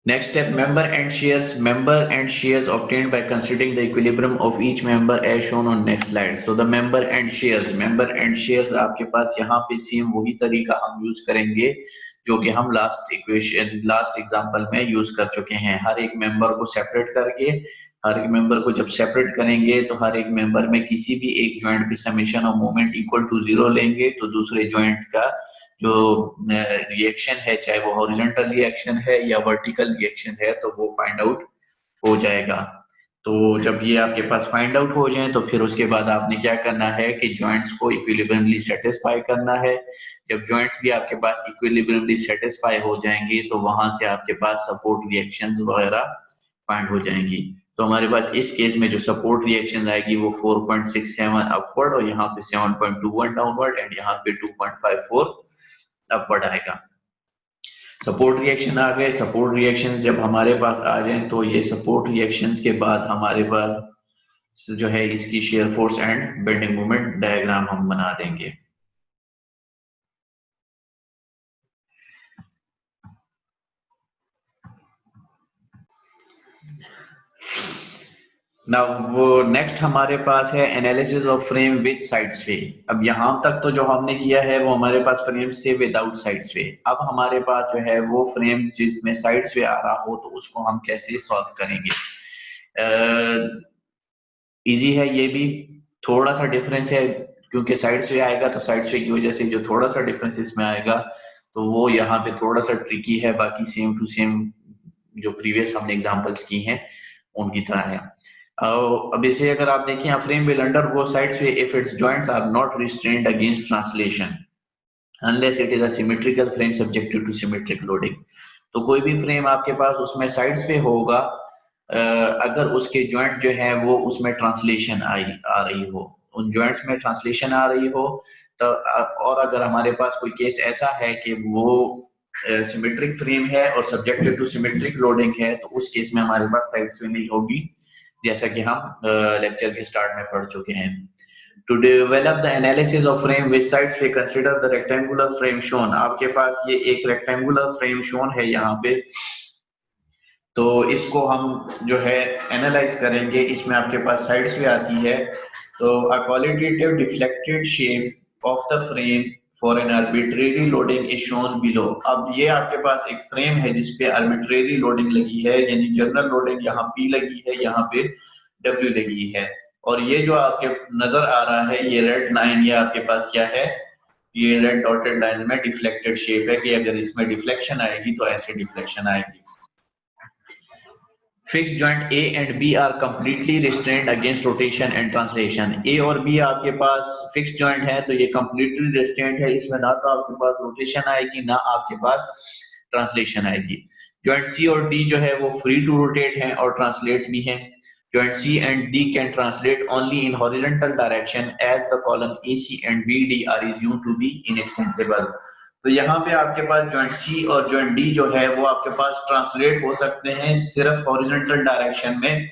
Next step, member and shears. Member and shears obtained by considering the equilibrium of each member as shown on next slide. So the member and shears आपके पास यहाँ पे same वही तरीका हम use करेंगे जो कि हम लास्ट एग्जांपल में यूज कर चुके हैं. हर एक मेंबर को सेपरेट करके, हर एक मेंबर को जब सेपरेट करेंगे तो हर एक मेंबर में किसी भी एक जॉइंट पे summation of moment equal to 0 लेंगे, तो दूसरे जॉइंट का जो रिएक्शन है, चाहे वो हॉरिजॉन्टल रिएक्शन है या वर्टिकल रिएक्शन है, तो वो फाइंड आउट हो जाएगा. तो जब ये आपके पास फाइंड आउट हो जाए तो फिर उसके बाद आपने क्या करना है कि जॉइंट्स को इक्विलिब्रियमली सेटिस्फाई करना है. जब जॉइंट्स भी आपके पास इक्विलिब्रियमली सेटिस्फाई हो जाएंगे तो वहां से आपके पास सपोर्ट रिएक्शंस वगैरह फाइंड हो जाएंगी. तो हमारे पास इस केस में जो सपोर्ट रिएक्शन आएगी वो 4.67 अपवर्ड और यहाँ पे 7.21 डाउनवर्ड एंड यहाँ पे 2.54 अपवर्ड आएगा. सपोर्ट रिएक्शन आ गए. सपोर्ट रिएक्शंस जब हमारे पास आ जाए तो ये सपोर्ट रिएक्शंस के बाद हमारे पास जो है इसकी shear force and bending moment diagram हम बना देंगे. नाउ नेक्स्ट हमारे पास है analysis of frame with side sway. अब यहाँ तक तो जो हमने किया है वो हमारे पास फ्रेम्स थे विदाउट साइड स्वे. अब हमारे पास जो है वो फ्रेम जिसमें साइड स्वे आ रहा हो तो उसको हम कैसे सॉल्व करेंगे. इजी है, ये भी थोड़ा सा डिफरेंस है क्योंकि साइड स्वे आएगा तो साइड स्वे की वजह से जो थोड़ा सा डिफरेंस इसमें आएगा तो वो यहाँ पे थोड़ा सा ट्रिकी है. बाकी सेम टू सेम जो प्रीवियस हमने एग्जांपल्स की हैं उनकी तरह है। अब इसे अगर आप देखें, a frame will undergo side sway if its joints are not restrained against translation unless it is a symmetrical frame subjected to symmetric loading। तो कोई भी फ्रेम आपके पास उसमें साइड पे होगा अगर उसके जॉइंट जो है वो उसमें ट्रांसलेशन आ रही हो, उन जॉइंट्स में ट्रांसलेशन आ रही हो, तो और अगर हमारे पास कोई केस ऐसा है कि वो सिमेट्रिक फ्रेम है और सब्जेक्टेड टू सिमेट्रिक लोडिंग है, तो उस केस में हमारे पास साइड स्वे नहीं होगी, जैसा कि हम लेक्चर के स्टार्ट में पढ़ चुके हैं। To develop the analysis of frame with side sway, consider the rectangular frame shown। आपके पास ये एक rectangular frame shown है यहाँ पे, तो इसको हम जो है एनालाइज करेंगे। इसमें आपके पास साइड स्वे आती है, तो a qualitative deflected shape of the frame for an arbitrary loading is shown below। अब ये आपके पास एक फ्रेम है जिसपे arbitrary loading लगी है, यानी जनरल लोडिंग यहाँ P लगी है, यहाँ पे W लगी है, और ये जो आपके नजर आ रहा है ये रेड लाइन, ये आपके पास क्या है, ये रेड डॉटेड लाइन में डिफ्लेक्टेड शेप है कि अगर इसमें डिफ्लेक्शन आएगी तो ऐसे डिफ्लेक्शन आएगी। Fix joint A and B are completely restrained against rotation and translation. A और B आपके पास फिक्स जॉइंट है, तो ये कंप्लीटली रिस्ट्रेन्ड है, इसमें ना तो आपके पास रोटेशन आएगी ना आपके पास ट्रांसलेशन आएगी। जॉइंट C और D जो है वो फ्री टू रोटेट हैं और ट्रांसलेट भी हैं। Joint C and D can translate only in horizontal direction as the column AC and BD are assumed to be inextensible। तो यहाँ पे आपके पास जॉइंट C और जॉइंट D जो है वो आपके पास ट्रांसलेट हो सकते हैं सिर्फ हॉरिजॉन्टल डायरेक्शन में,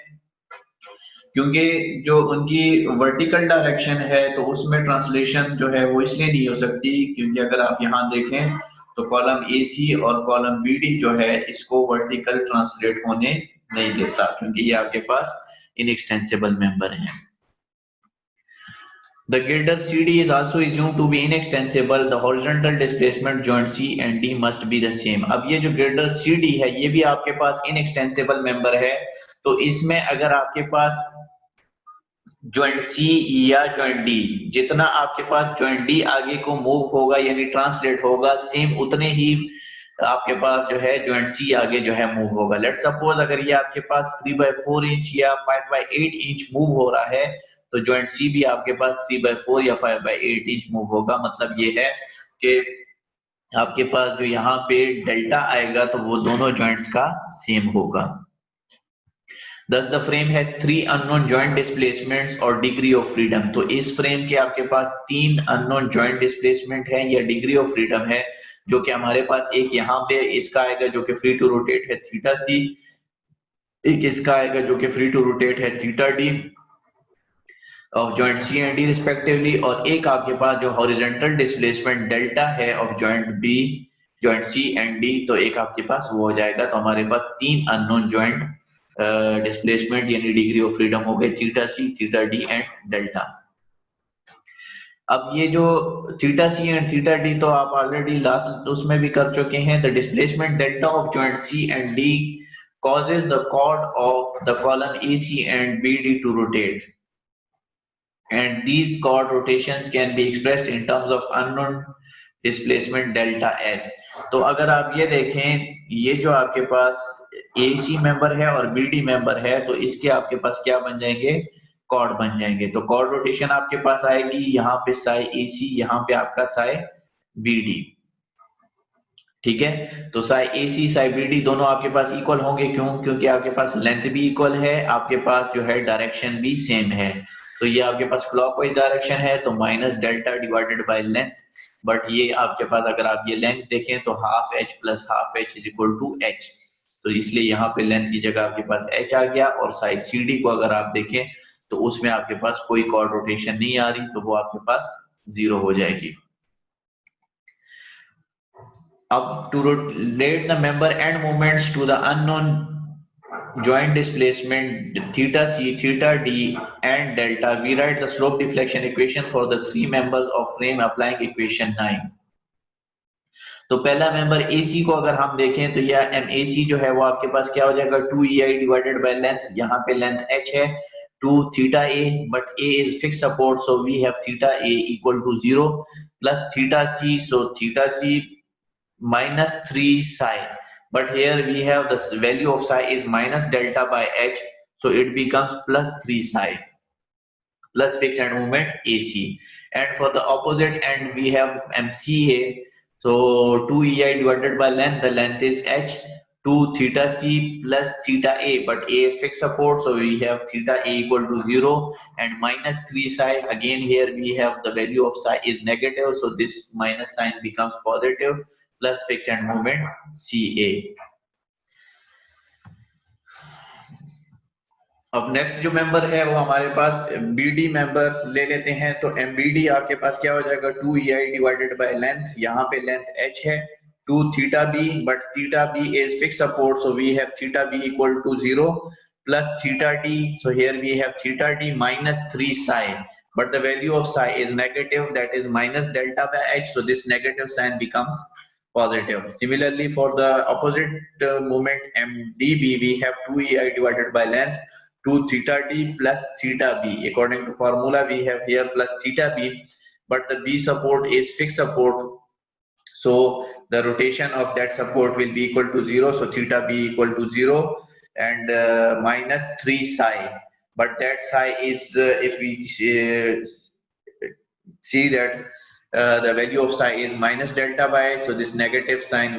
क्योंकि जो उनकी वर्टिकल डायरेक्शन है तो उसमें ट्रांसलेशन जो है वो इसलिए नहीं हो सकती क्योंकि अगर आप यहाँ देखें तो कॉलम AC और कॉलम BD जो है इसको वर्टिकल ट्रांसलेट होने नहीं देता, क्योंकि ये आपके पास inextensible member है। The girder CD is also assumed to be inextensible। The horizontal displacement joint C and D must be the same। अब ये जो girder CD है ये भी आपके पास inextensible member है, तो इसमें अगर आपके पास जॉइंट C या जॉइंट D, जितना आपके पास जॉइंट D आगे को मूव होगा यानी ट्रांसलेट होगा, सेम उतने ही आपके पास जो है जॉइंट C आगे जो है मूव होगा। लेट सपोज अगर ये आपके पास 3/4 इंच या 5/8 इंच मूव हो रहा है, तो जॉइंट C भी आपके पास 3/4 या 5/8 इंच मूव होगा। मतलब ये है कि आपके पास जो यहाँ पे डेल्टा आएगा तो वो दोनों जॉइंट्स का सेम होगा। Thus the frame has 3 unknown joint displacements or degree of freedom। तो इस फ्रेम के आपके पास 3 unknown joint displacement है या degree of freedom है, जो कि हमारे पास एक यहाँ पे इसका आएगा जो कि फ्री टू रोटेट है थीटा C, एक इसका आएगा जो कि फ्री टू रोटेट है theta D of joint C and D respectively, और एक आपके पास जो हॉरिजॉन्टल डिस्प्लेसमेंट डेल्टा है of joint C and D, तो एक आपके पास वो हो जाएगा। तो हमारे पास 3 अननोन जॉइंट डिस्प्लेसमेंट यानी डिग्री ऑफ फ्रीडम हो गए theta C, theta D and delta. अब ये जो theta C and theta D तो आप ऑलरेडी लास्ट उसमें भी कर चुके हैं। The displacement delta of joint C and D causes the chord of the column AC and BD to rotate, and these chord rotations can be expressed in terms of unknown displacement delta S। तो अगर आप ये देखें, ये जो आपके पास AC member है और BD मेंबर है, तो इसके आपके पास क्या बन जाएंगे, कॉर्ड बन जाएंगे। तो कॉर्ड रोटेशन आपके पास आएगी यहाँ पे साई AC, यहाँ पे आपका साई BD, ठीक है। तो साई AC साई BD दोनों आपके पास इक्वल होंगे, क्यों, क्योंकि आपके पास लेंथ भी इक्वल है, आपके पास जो है डायरेक्शन भी सेम है। तो ये आपके पास क्लॉकवाइज डायरेक्शन है तो minus delta divided by length, but ये आपके पास अगर आप ये लेंथ देखें तो half h plus half h is equal to h, तो इसलिए यहाँ पे लेंथ की जगह आपके पास h आ गया। और साइड CD को अगर आप देखें तो उसमें आपके पास कोई कॉर्ड रोटेशन नहीं आ रही, तो वो आपके पास 0 हो जाएगी। अब to relate the member end moments to the unknown joint displacement theta C, theta D and delta, we write the slope deflection equation for the 3 members of frame applying equation 9। तो पहला मेंबर AC को अगर हम देखें तो यह MAC जो है वो आपके पास क्या हो जाएगा, 2EI डिवाइडेड बाय लेंथ, यहाँ पे लेंथ h है, 2 theta A, but A is fixed support, so we have theta A equal to 0 plus theta C, so theta C minus 3 psi, but here we have the value of psi is minus delta by h, so it becomes plus 3 psi plus fixed end moment AC. And for the opposite end we have MCA, so 2 EI divided by length, the length is h, 2 theta c plus theta a, but a is fixed support, so we have theta a equal to 0, and minus 3 psi, again here we have the value of psi is negative, so this minus sign becomes positive, plus fixed end moment CA. अब next जो member है वो हमारे पास BD member ले लेते हैं, तो MBD आपके पास क्या हो जाएगा, 2 EI डिवाइडेड बाय लेंथ, यहाँ पे लेंथ h है, 2 theta B, but theta B is fix support, so we have theta B equal to 0 plus theta D, so here we have theta D minus 3 psi, but the value of psi is negative, that is minus delta by h, so this negative sign becomes positive. Similarly, for the opposite moment MDB, we have 2 EI divided by length, 2 theta d plus theta b. According to formula, we have here plus theta b, but the b support is fixed support, so the rotation of that support will be equal to 0, so theta b equal to 0, and minus 3 psi, but that psi is if we see that the value of psi is minus delta by h, so this negative sign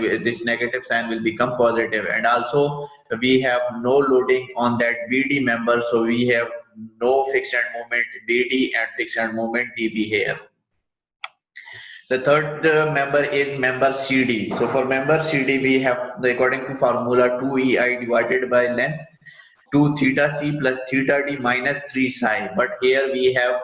will become positive, and also we have no loading on that BD member, so we have no fixed end moment BD and fixed end moment DB here. The third member is member CD. So for member CD we have, according to formula, 2 EI divided by length, 2 theta c plus theta d minus 3 psi, but here we have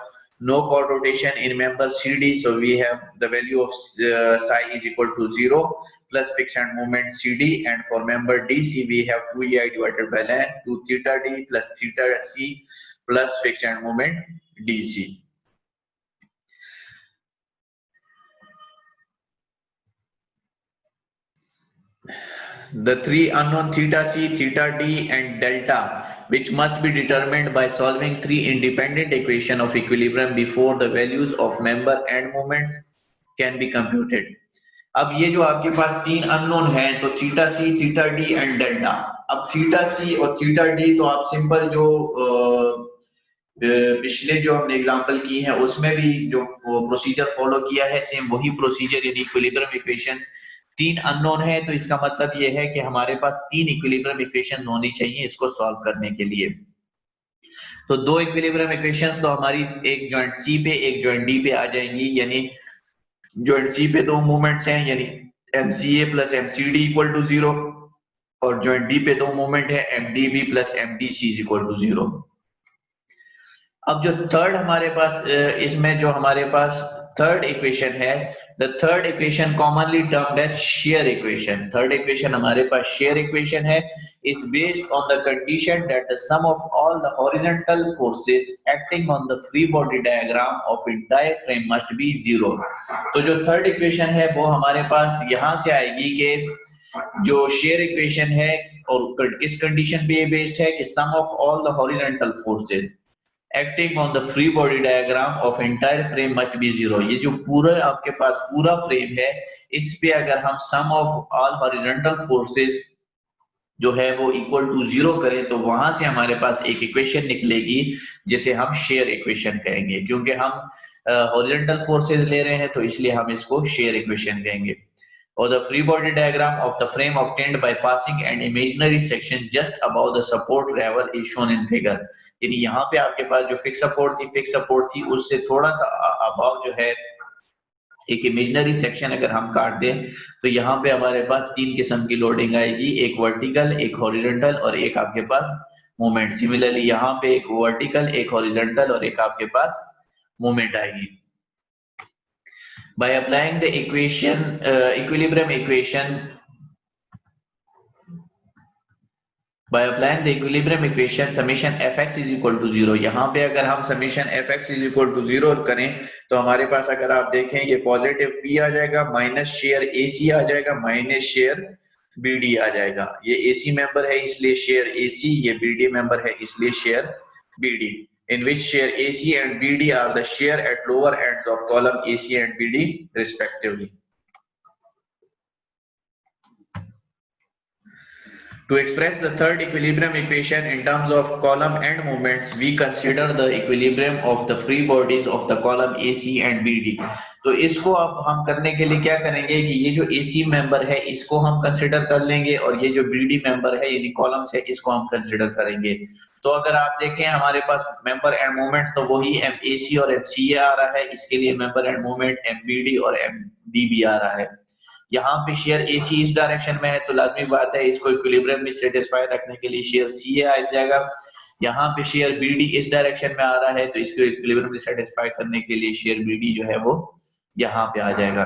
no co-rotation in member CD, so we have the value of psi is equal to 0 plus fixed end moment CD, and for member DC we have 2 EI divided by length, 2 theta d plus theta c plus fixed end moment DC. The three unknown theta c, theta d and delta, which must be determined by solving three independent equations of equilibrium before the values of member and moments can be computed. अब ये जो आपके पास तीन unknown है, तो theta C, theta D and delta. अब theta C और theta D तो आप सिंपल जो पिछले जो हमने एग्जांपल की है उसमें भी जो प्रोसीजर फॉलो किया है, सेम वही प्रोसीजर, यानी इक्विलिब्रियम इक्वेशंस. तीन अननोन है, तो इसका मतलब ये है कि हमारे पास तीन इक्विलिब्रियम इक्वेशंस होनी चाहिए इसको सॉल्व करने के लिए. तो दो इक्विलिब्रियम इक्वेशंस तो हमारी एक जॉइंट सी पे एक जॉइंट डी पे आ जाएंगी, यानी जॉइंट सी पे दो मोमेंट्स हैं, यानी MCA plus MCD equal to 0, और जॉइंट डी पे दो मोमेंट है, MDB plus MDC equal to 0. अब जो थर्ड हमारे पास इसमें जो हमारे पास थर्ड इक्वेशन है, the third equation commonly termed as shear equation. Third equation हमारे पास शेयर इक्वेशन है, is based on the condition that the sum of all the horizontal forces acting on the free body diagram of entire frame must be 0. तो जो third equation है वो हमारे पास यहाँ से आएगी कि जो शेयर इक्वेशन है, और किस कंडीशन पे बेस्ड है कि sum of all the horizontal forces acting on the free body diagram of entire frame must be 0. ये जो पूरा आपके पास पूरा फ्रेम है, इस पे अगर हम sum of all horizontal forces जो है वो इक्वल टू 0 करें, तो वहां से हमारे पास एक इक्वेशन निकलेगी जिसे हम शेयर इक्वेशन कहेंगे. क्योंकि हम हॉरिजॉन्टल फोर्सेस ले रहे हैं तो इसलिए हम इसको शेयर इक्वेशन कहेंगे. और the free body diagram of the frame obtained by passing an imaginary section just above the support level is shown in figure. यानी यहाँ पे आपके पास जो फिक्स सपोर्ट थी उससे थोड़ा सा अबव जो है एक इमेजिनरी सेक्शन अगर हम काट दें, तो यहाँ पे हमारे पास तीन किस्म की लोडिंग आएगी, एक वर्टिकल, एक हॉरिजॉन्टल और एक आपके पास मूवमेंट. सिमिलरली यहाँ पे एक वर्टिकल, एक हॉरिजॉन्टल और एक आपके पास मूवमेंट आएगी. By applying the equilibrium equation summation fx is equal to 0. यहाँ पे अगर हम summation fx is equal to 0 करें, तो हमारे पास अगर आप देखें ये पॉजिटिव p आ जाएगा, माइनस शेयर AC आ जाएगा, माइनस शेयर BD आ जाएगा. ये AC मेंबर है इसलिए शेयर AC, ये BD मेंबर है इसलिए share BD, in which share AC and BD are the share at lower ends of column AC and BD respectively. To express the third equilibrium equation in terms of column end moments, we consider the equilibrium of the free bodies of the column AC and BD. तो इसको अब हम करने के लिए क्या करेंगे कि ये जो AC मेंबर है इसको हम कंसिडर कर लेंगे और ये जो BD मेंबर है यानी कॉलम्स है इसको हम कंसिडर करेंगे। तो अगर आप देखें हमारे पास मेंबर एंड मोमेंट्स तो वही MAC और MCA आ रहा है, इसके लिए मेंबर एंड मोमेंट MBD और MDB आ रहा है। यहाँ पे शेयर AC इस डायरेक्शन में है तो लाजमी बात है इसको इक्विलिब्रियम में सेटिस्फाई रखने के लिए शेयर CA आ जाएगा। यहाँ पे शेयर BD इस डायरेक्शन में आ रहा है तो इसको इक्विलिब्रियम में सेटिस्फाई करने के लिए शेयर BD जो है वो यहाँ पे आ जाएगा।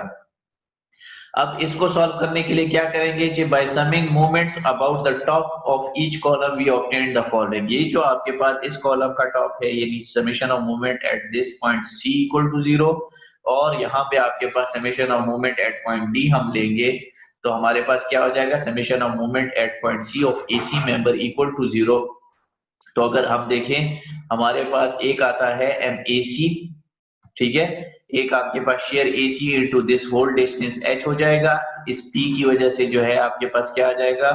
अब इसको सॉल्व करने के लिए क्या करेंगे जी, by summing moments about the top of each column we obtain the following. ये जो आपके पास इस कॉलम का टॉप है यानी summation of moment at this point C equal to 0 और यहाँ पे आपके पास summation of moment at point D हम लेंगे तो हमारे पास क्या हो जाएगा, summation of moment at point C ऑफ AC मेंबर इक्वल टू 0। तो अगर हम देखें हमारे पास एक आता है MAC, ठीक है, एक आपके पास shear AC into this whole distance H हो जाएगा। इस P की वजह से जो है आपके पास क्या आ जाएगा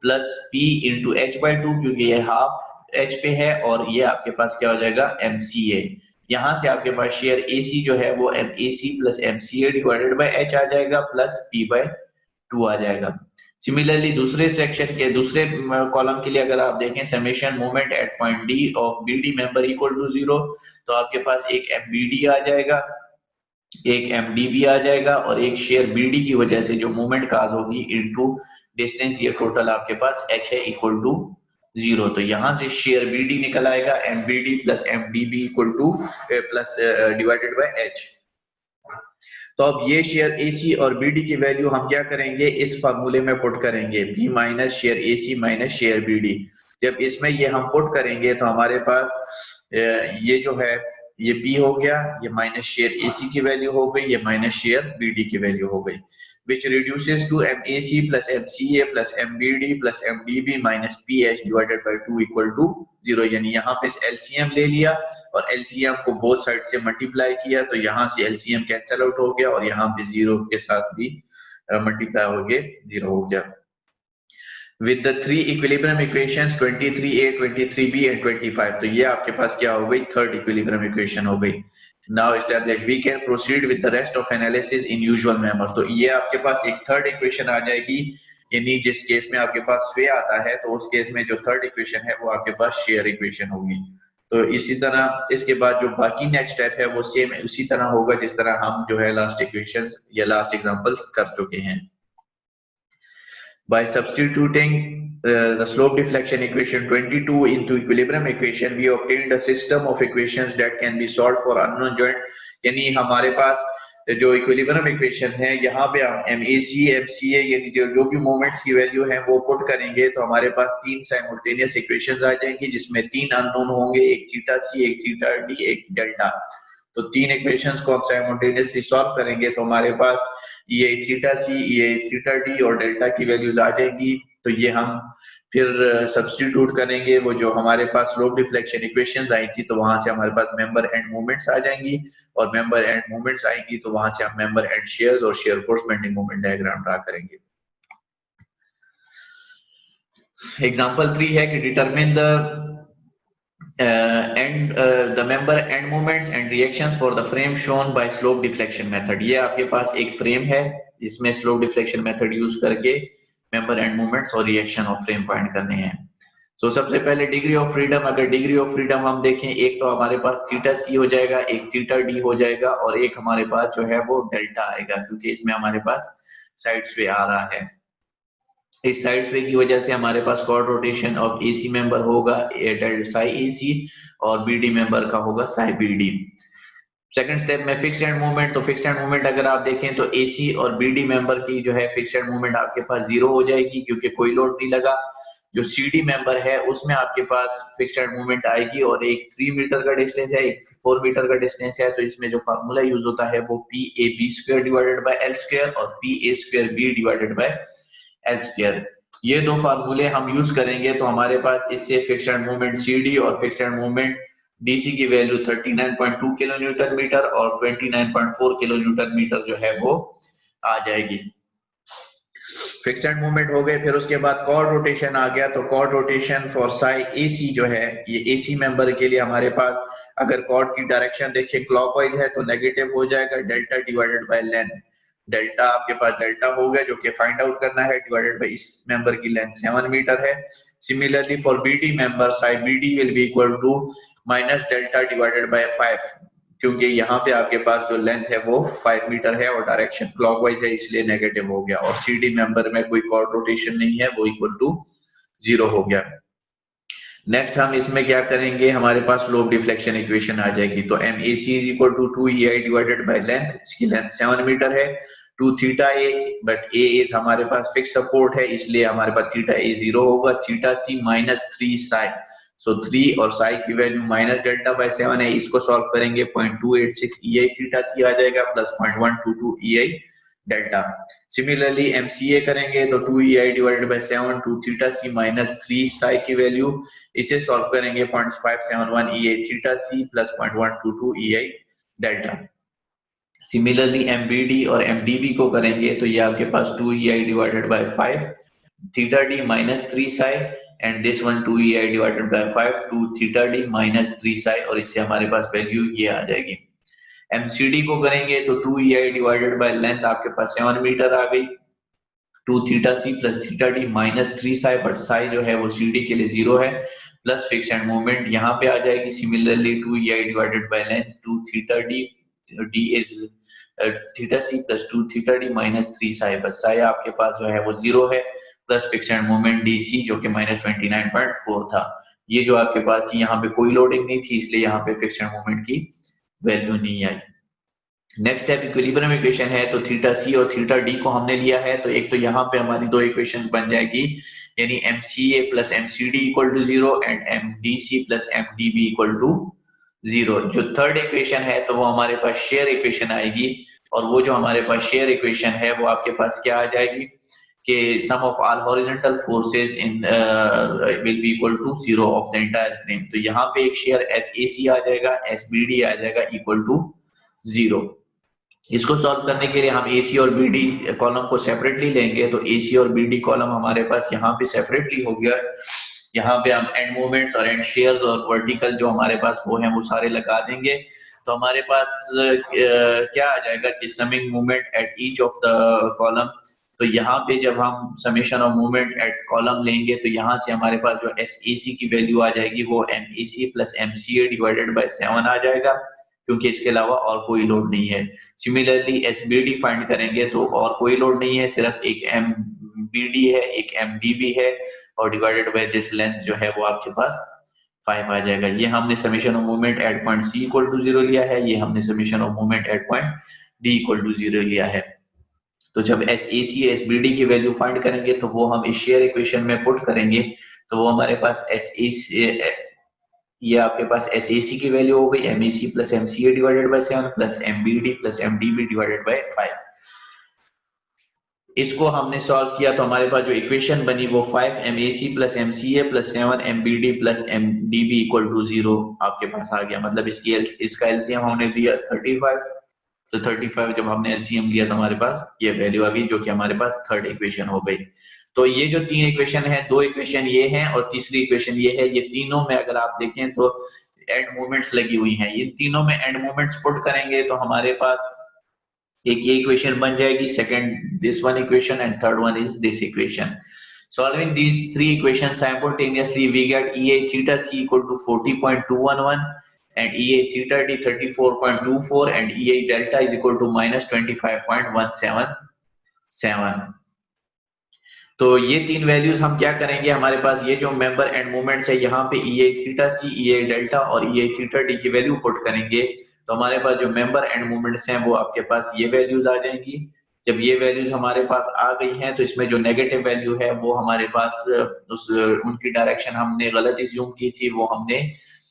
प्लस P इंटू H/2 क्योंकि ये हाफ H पे है और ये आपके पास क्या हो जाएगा MCA। यहाँ से आपके पास शेयर AC जो है वो MAC plus MCA divided by H आ जाएगा प्लस P/2 आ जाएगा। सिमिलरली दूसरे सेक्शन के दूसरे कॉलम के लिए अगर आप देखें summation moment at point D of BD member equal to 0 तो आपके पास एक MBD आ जाएगा, एक MDB आ जाएगा और एक शेयर BD की वजह से जो मूवमेंट काज होगी इनटू डिस्टेंस, ये टोटल आपके पास H है इक्वल टू 0। तो यहां से शेयर BD निकल आएगा MBD plus MDB equal two plus divided by H। तो अब ये शेयर AC और BD की वैल्यू हम क्या करेंगे इस फार्मूले में पुट करेंगे B minus share AC minus share BD। जब इसमें ये हम पुट करेंगे तो हमारे पास ये जो है ये B हो गया, ये माइनस शेयर AC की वैल्यू हो गई, ये माइनस शेयर BD की वैल्यू हो गई, which reduces to MAC plus MCA plus MBD plus MDB minus PH divided by 2 equal to 0। यानी यहाँ पे LCM ले लिया और LCM को बोथ साइड से मल्टीप्लाई किया तो यहाँ से LCM कैंसिल आउट हो गया और यहाँ पे 0 के साथ भी मल्टीप्लाई हो गए 0 हो गया। With the three equilibrium equations 23A, 23B and 25, तो ये आपके पास क्या हो गई थर्ड इक्विलिब्रियम इक्वेशन हो गई। Now established, we can proceed with the rest of analysis in usual manner। तो ये आपके पास एक थर्ड इक्वेशन आ जाएगी, यानी जिस केस में आपके पास स्वे आता है तो उस केस में जो थर्ड इक्वेशन है वो आपके पास शेयर इक्वेशन होगी। तो इसी तरह इसके बाद जो बाकी नेक्स्ट स्टेप है वो सेम उसी तरह होगा जिस तरह हम जो है लास्ट इक्वेशंस या लास्ट एग्जांपल्स कर चुके हैं। By substituting the slope deflection equation 22 into equilibrium equation, we obtained a system of equations that can be solved for unknown joint। यानी हमारे पास जो इक्विलिब्रियम इक्वेशन है यहाँ पे हम MAC, MCA यानी जो भी मोमेंट्स की वैल्यू है वो पुट करेंगे तो हमारे पास तीन साइमल्टेनियस इक्वेशंस आ जाएंगी जिसमें तीन अननोन होंगे, एक थीटा C, एक थीटा D, एक डेल्टा। तो तीन इक्वेशंस को हम साइमल्टेनियसली सॉल्व करेंगे तो हमारे पास ये थीटा C, ये थीटा D और डेल्टा की वैल्यूज आ जाएंगी। तो ये हम फिर सब्स्टिट्यूट करेंगे वो जो हमारे पास स्लोप डिफ्लेक्शन इक्वेशंस आई थी तो वहां से हमारे पास मेंबर एंड मोमेंट्स आ जाएंगी और मेंबर एंड मोमेंट्स आएंगी तो वहां से हम मेंबर एंड शेयर्स और shear force bending moment diagram draw करेंगे। एग्जांपल 3 है कि determine the member end moments and reactions for the frame shown by slope deflection method। ये आपके पास एक फ्रेम है जिसमें स्लोप डिफ्लेक्शन मेथड यूज करके मेंबर एंड मोमेंट्स और रिएक्शन ऑफ फ्रेम फाइंड करने हैं। सो सबसे पहले डिग्री ऑफ फ्रीडम, अगर डिग्री ऑफ फ्रीडम हम देखें एक तो हमारे पास थीटा C हो जाएगा, एक थीटा D हो जाएगा और एक हमारे पास जो है वो डेल्टा आएगा क्योंकि इसमें हमारे पास साइड स्वे आ रहा है। इस साइड स्वे की वजह से हमारे पास chord rotation of AC member होगा साई AC और BD मेंबर का होगा साई BD। सेकंड स्टेप में फिक्स्ड एंड मूवमेंट, तो फिक्स्ड एंड मूवमेंट अगर आप देखें तो AC और BD मेंबर की जो है फिक्स्ड एंड मूवमेंट आपके पास 0 हो जाएगी क्योंकि कोई लोड नहीं लगा। जो CD मेंबर है उसमें आपके पास फिक्स्ड एंड मूवमेंट आएगी और एक 3 मीटर का डिस्टेंस है, एक 4 मीटर का डिस्टेंस है। तो इसमें जो फार्मूला यूज होता है वो PAB² डिवाइडेड बाय L² और PA²B डिवाइडेड बाय L²। ये दो फार्मूले हम यूज करेंगे तो हमारे पास इससे फिक्स्ड एंड मूवमेंट CD और फिक्स्ड एंड मूवमेंट DC की वैल्यू 39.2 किलो न्यूटन मीटर और 29.4 किलो न्यूटन मीटर जो है वो आ जाएगी। फिक्स्ड एंड मूवमेंट हो गए। फिर उसके बाद कॉर्ड रोटेशन आ गया, तो chord rotation for psi AC जो है, ये एसी मेंबर के लिए हमारे पास अगर कॉर्ड की डायरेक्शन देखिए क्लॉकवाइज है तो नेगेटिव हो जाएगा, delta divided by length. Delta आपके पास डेल्टा हो गया जो कि फाइंड आउट करना है, डिवाइडेड बाय इस मेंबर की लेंथ 7 मीटर है। Similarly for BD member, psi BD will be equal to minus delta divided by 5, क्योंकि यहाँ पे आपके पास जो लेंथ है वो 5 मीटर है और डायरेक्शन क्लॉकवाइज है इसलिए नेगेटिव हो गया। और सीडी मेंबर में कोई कॉर्ड रोटेशन नहीं है, वो इक्वल टू 0 हो गया। नेक्स्ट हम इसमें क्या करेंगे, हमारे पास स्लोप डिफ्लेक्शन इक्वेशन आ जाएगी। तो M A C is equal to 2 EI divided by length, इसकी लेंथ 7 मीटर है, 2 theta A, but A is हमारे पास फिक्स सपोर्ट है इसलिए हमारे पास थीटा ए 0 होगा, थीटा सी माइनस 3 साई। सो 3 और साई की वैल्यू माइनस डेल्टा बाय 7 है, इसको सॉल्व करेंगे 0.286 EI थीटा सी आ जाएगा plus 0.122 EI delta. Similarly MCA करेंगे तो 2 EI divided by 7, 2 theta C minus 3 psi की वैल्यू, इसे सॉल्व करेंगे 0.571 EI theta C plus 0.122 EI delta. Similarly MBD और एमडीबी को करेंगे तो ये आपके पास 2 EI divided by 5 theta D minus 3 psi, and this one 2 EI divided by 5 2 theta D minus 3 Sai, और इससे हमारे पास वैल्यू ये आ जाएगी। एमसीडी को करेंगे तो 2 EI डिवाइडेड बाय लेंथ आपके पास 7 मीटर आ गई, 2 theta C plus theta D minus 3 psi, but psi जो है वो सीडी के लिए 0 है, प्लस फिक्स एंड मूवमेंट यहाँ पे आ जाएगी। Similarly 2 EI divided by length 2 theta D, D is theta C plus 2 theta D minus 3 psi, बस साई आपके पास जो है वो 0 है, plus fix end movement D C जो कि माइनस 29.4 था। ये जो आपके पास थी यहाँ पे कोई लोडिंग नहीं थी इसलिए यहाँ पे फिक्स एंड मूवमेंट की वैल्यू नहीं आई। नेक्स्ट स्टेप इक्विलिब्रियम इक्वेशन है, तो थीटा सी और थीटा डी को हमने लिया है, तो एक तो यहाँ पे हमारी दो इक्वेशंस बन जाएगी, यानी MCA plus MCD equal to 0 and MDC plus MDB equal to 0। जो थर्ड इक्वेशन है तो वो हमारे पास शेयर इक्वेशन आएगी, और वो जो हमारे पास शेयर इक्वेशन है वो आपके पास क्या आ जाएगी कि sum of all horizontal forces in will be equal to 0 of the entire frame. तो यहाँ पे एक शेयर SAC आ जाएगा, SBD आ जाएगा इक्वल टू 0। इसको सॉल्व करने के लिए हम AC और BD कॉलम को सेपरेटली लेंगे, तो AC और BD कॉलम हमारे पास यहाँ पे सेपरेटली हो गया। यहाँ पे हम एंड मोमेंट्स और एंड शेयर्स और वर्टिकल जो हमारे पास वो हैं वो सारे लगा देंगे, तो हमारे पास क्या आ जाएगा कि summing moment at each of the column. तो यहाँ पे जब हम summation of moment eight column लेंगे तो यहाँ से हमारे पास जो SAC की वैल्यू आ जाएगी वो MAC plus MCA divided by 7 आ जाएगा, क्योंकि इसके अलावा और कोई लोड नहीं है। सिमिलरली SBD फाइंड करेंगे तो और कोई लोड नहीं है, सिर्फ एक MBD है, एक MDB है, और डिवाइडेड बाय दिस लेंथ जो है वो आपके पास 5 आ जाएगा। ये हमने summation of moment at point C equal to 0 लिया है, ये हमने summation of moment at point D equal to 0 लिया है। तो जब SAC SBD की वैल्यू फाइंड करेंगे तो वो हम इस शेयर इक्वेशन में पुट करेंगे, तो वो हमारे पास ये आपके पास SAC की वैल्यू हो गई MAC plus MCA divided by 7 plus MBD plus MDB divided by 5। इसको हमने सॉल्व किया तो हमारे पास जो इक्वेशन बनी वो 5 MAC plus MCA plus 7 MBD plus MDB equal to 0 आपके पास आ गया। मतलब इसका LCM हमने दिया 35, तो 35 जब हमने LCM लिया तो हमारे पास ये वैल्यू आ गई, जो कि हमारे पास थर्ड इक्वेशन हो गई। तो ये जो तीन इक्वेशन है, दो इक्वेशन ये हैं और तीसरी इक्वेशन ये है, ये तीनों में अगर आप देखें तो एंड मोमेंट्स लगी हुई हैं। ये तीनों में एंड मोमेंट्स पुट करेंगे तो हमारे पास एक ये इक्वेशन बन जाएगी, second this one equation and third one is this equation. Solving these three equations simultaneously, we get EA theta C equal to 40.211 and EA theta D 34.24 and EA delta is equal to minus 25.177। तो ये तीन values हम क्या करेंगे, हमारे पास ये जो member and moments है यहाँ पे EA theta C, EA delta और EA थीटा D की वैल्यू पुट करेंगे, तो हमारे पास जो मेंबर एंड मोमेंट्स हैं वो आपके पास ये वैल्यूज आ जाएंगी। जब ये वैल्यूज हमारे पास आ गई हैं तो इसमें जो नेगेटिव वैल्यू है वो हमारे पास उनकी डायरेक्शन हमने गलत एज्यूम की थी, वो हमने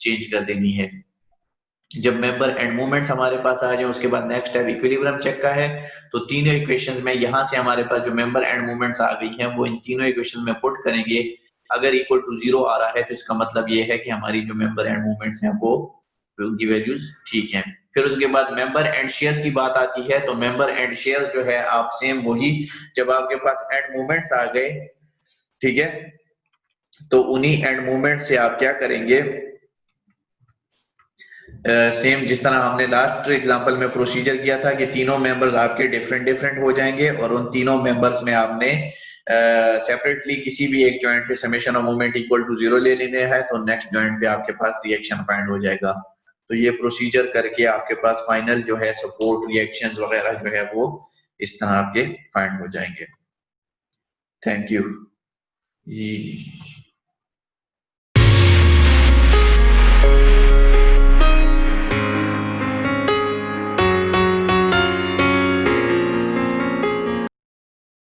चेंज कर देनी है। जब मेंबर एंड मोमेंट्स हमारे पास आ जाए उसके बाद नेक्स्ट स्टेप इक्विलिब्रियम चेक का है। तो तीनों इक्वेशंस में यहाँ से हमारे पास जो मेंबर एंड मोमेंट्स आ गई हैं वो इन तीनों इक्वेशन में पुट करेंगे। अगर इक्वल टू 0 आ रहा है तो इसका मतलब ये है कि हमारी जो मेंबर एंड मोमेंट्स हैं वो उनकी वैल्यूज ठीक हैं। फिर उसके बाद मेंबर एंड शेयर्स की बात आती है, तो मेंबर एंड शेयर्स जो है आप सेम वही, जब आपके पास एंड मूवमेंट्स आ गए, ठीक है, तो उन्हीं एंड मूवमेंट से आप क्या करेंगे, सेम जिस तरह हमने लास्ट एग्जांपल में प्रोसीजर किया था कि तीनों मेंबर्स आपके डिफरेंट डिफरेंट हो जाएंगे और उन तीनों मेंबर्स में आपने सेपरेटली किसी भी एक जॉइंट पे summation of moment equal to 0 ले लेने हैं, तो नेक्स्ट जॉइंट पे आपके पास रिएक्शन फाइंड हो जाएगा। तो ये प्रोसीजर करके आपके पास फाइनल जो है सपोर्ट रिएक्शंस वगैरह जो है वो इस तरह आपके फाइंड हो जाएंगे। Thank you.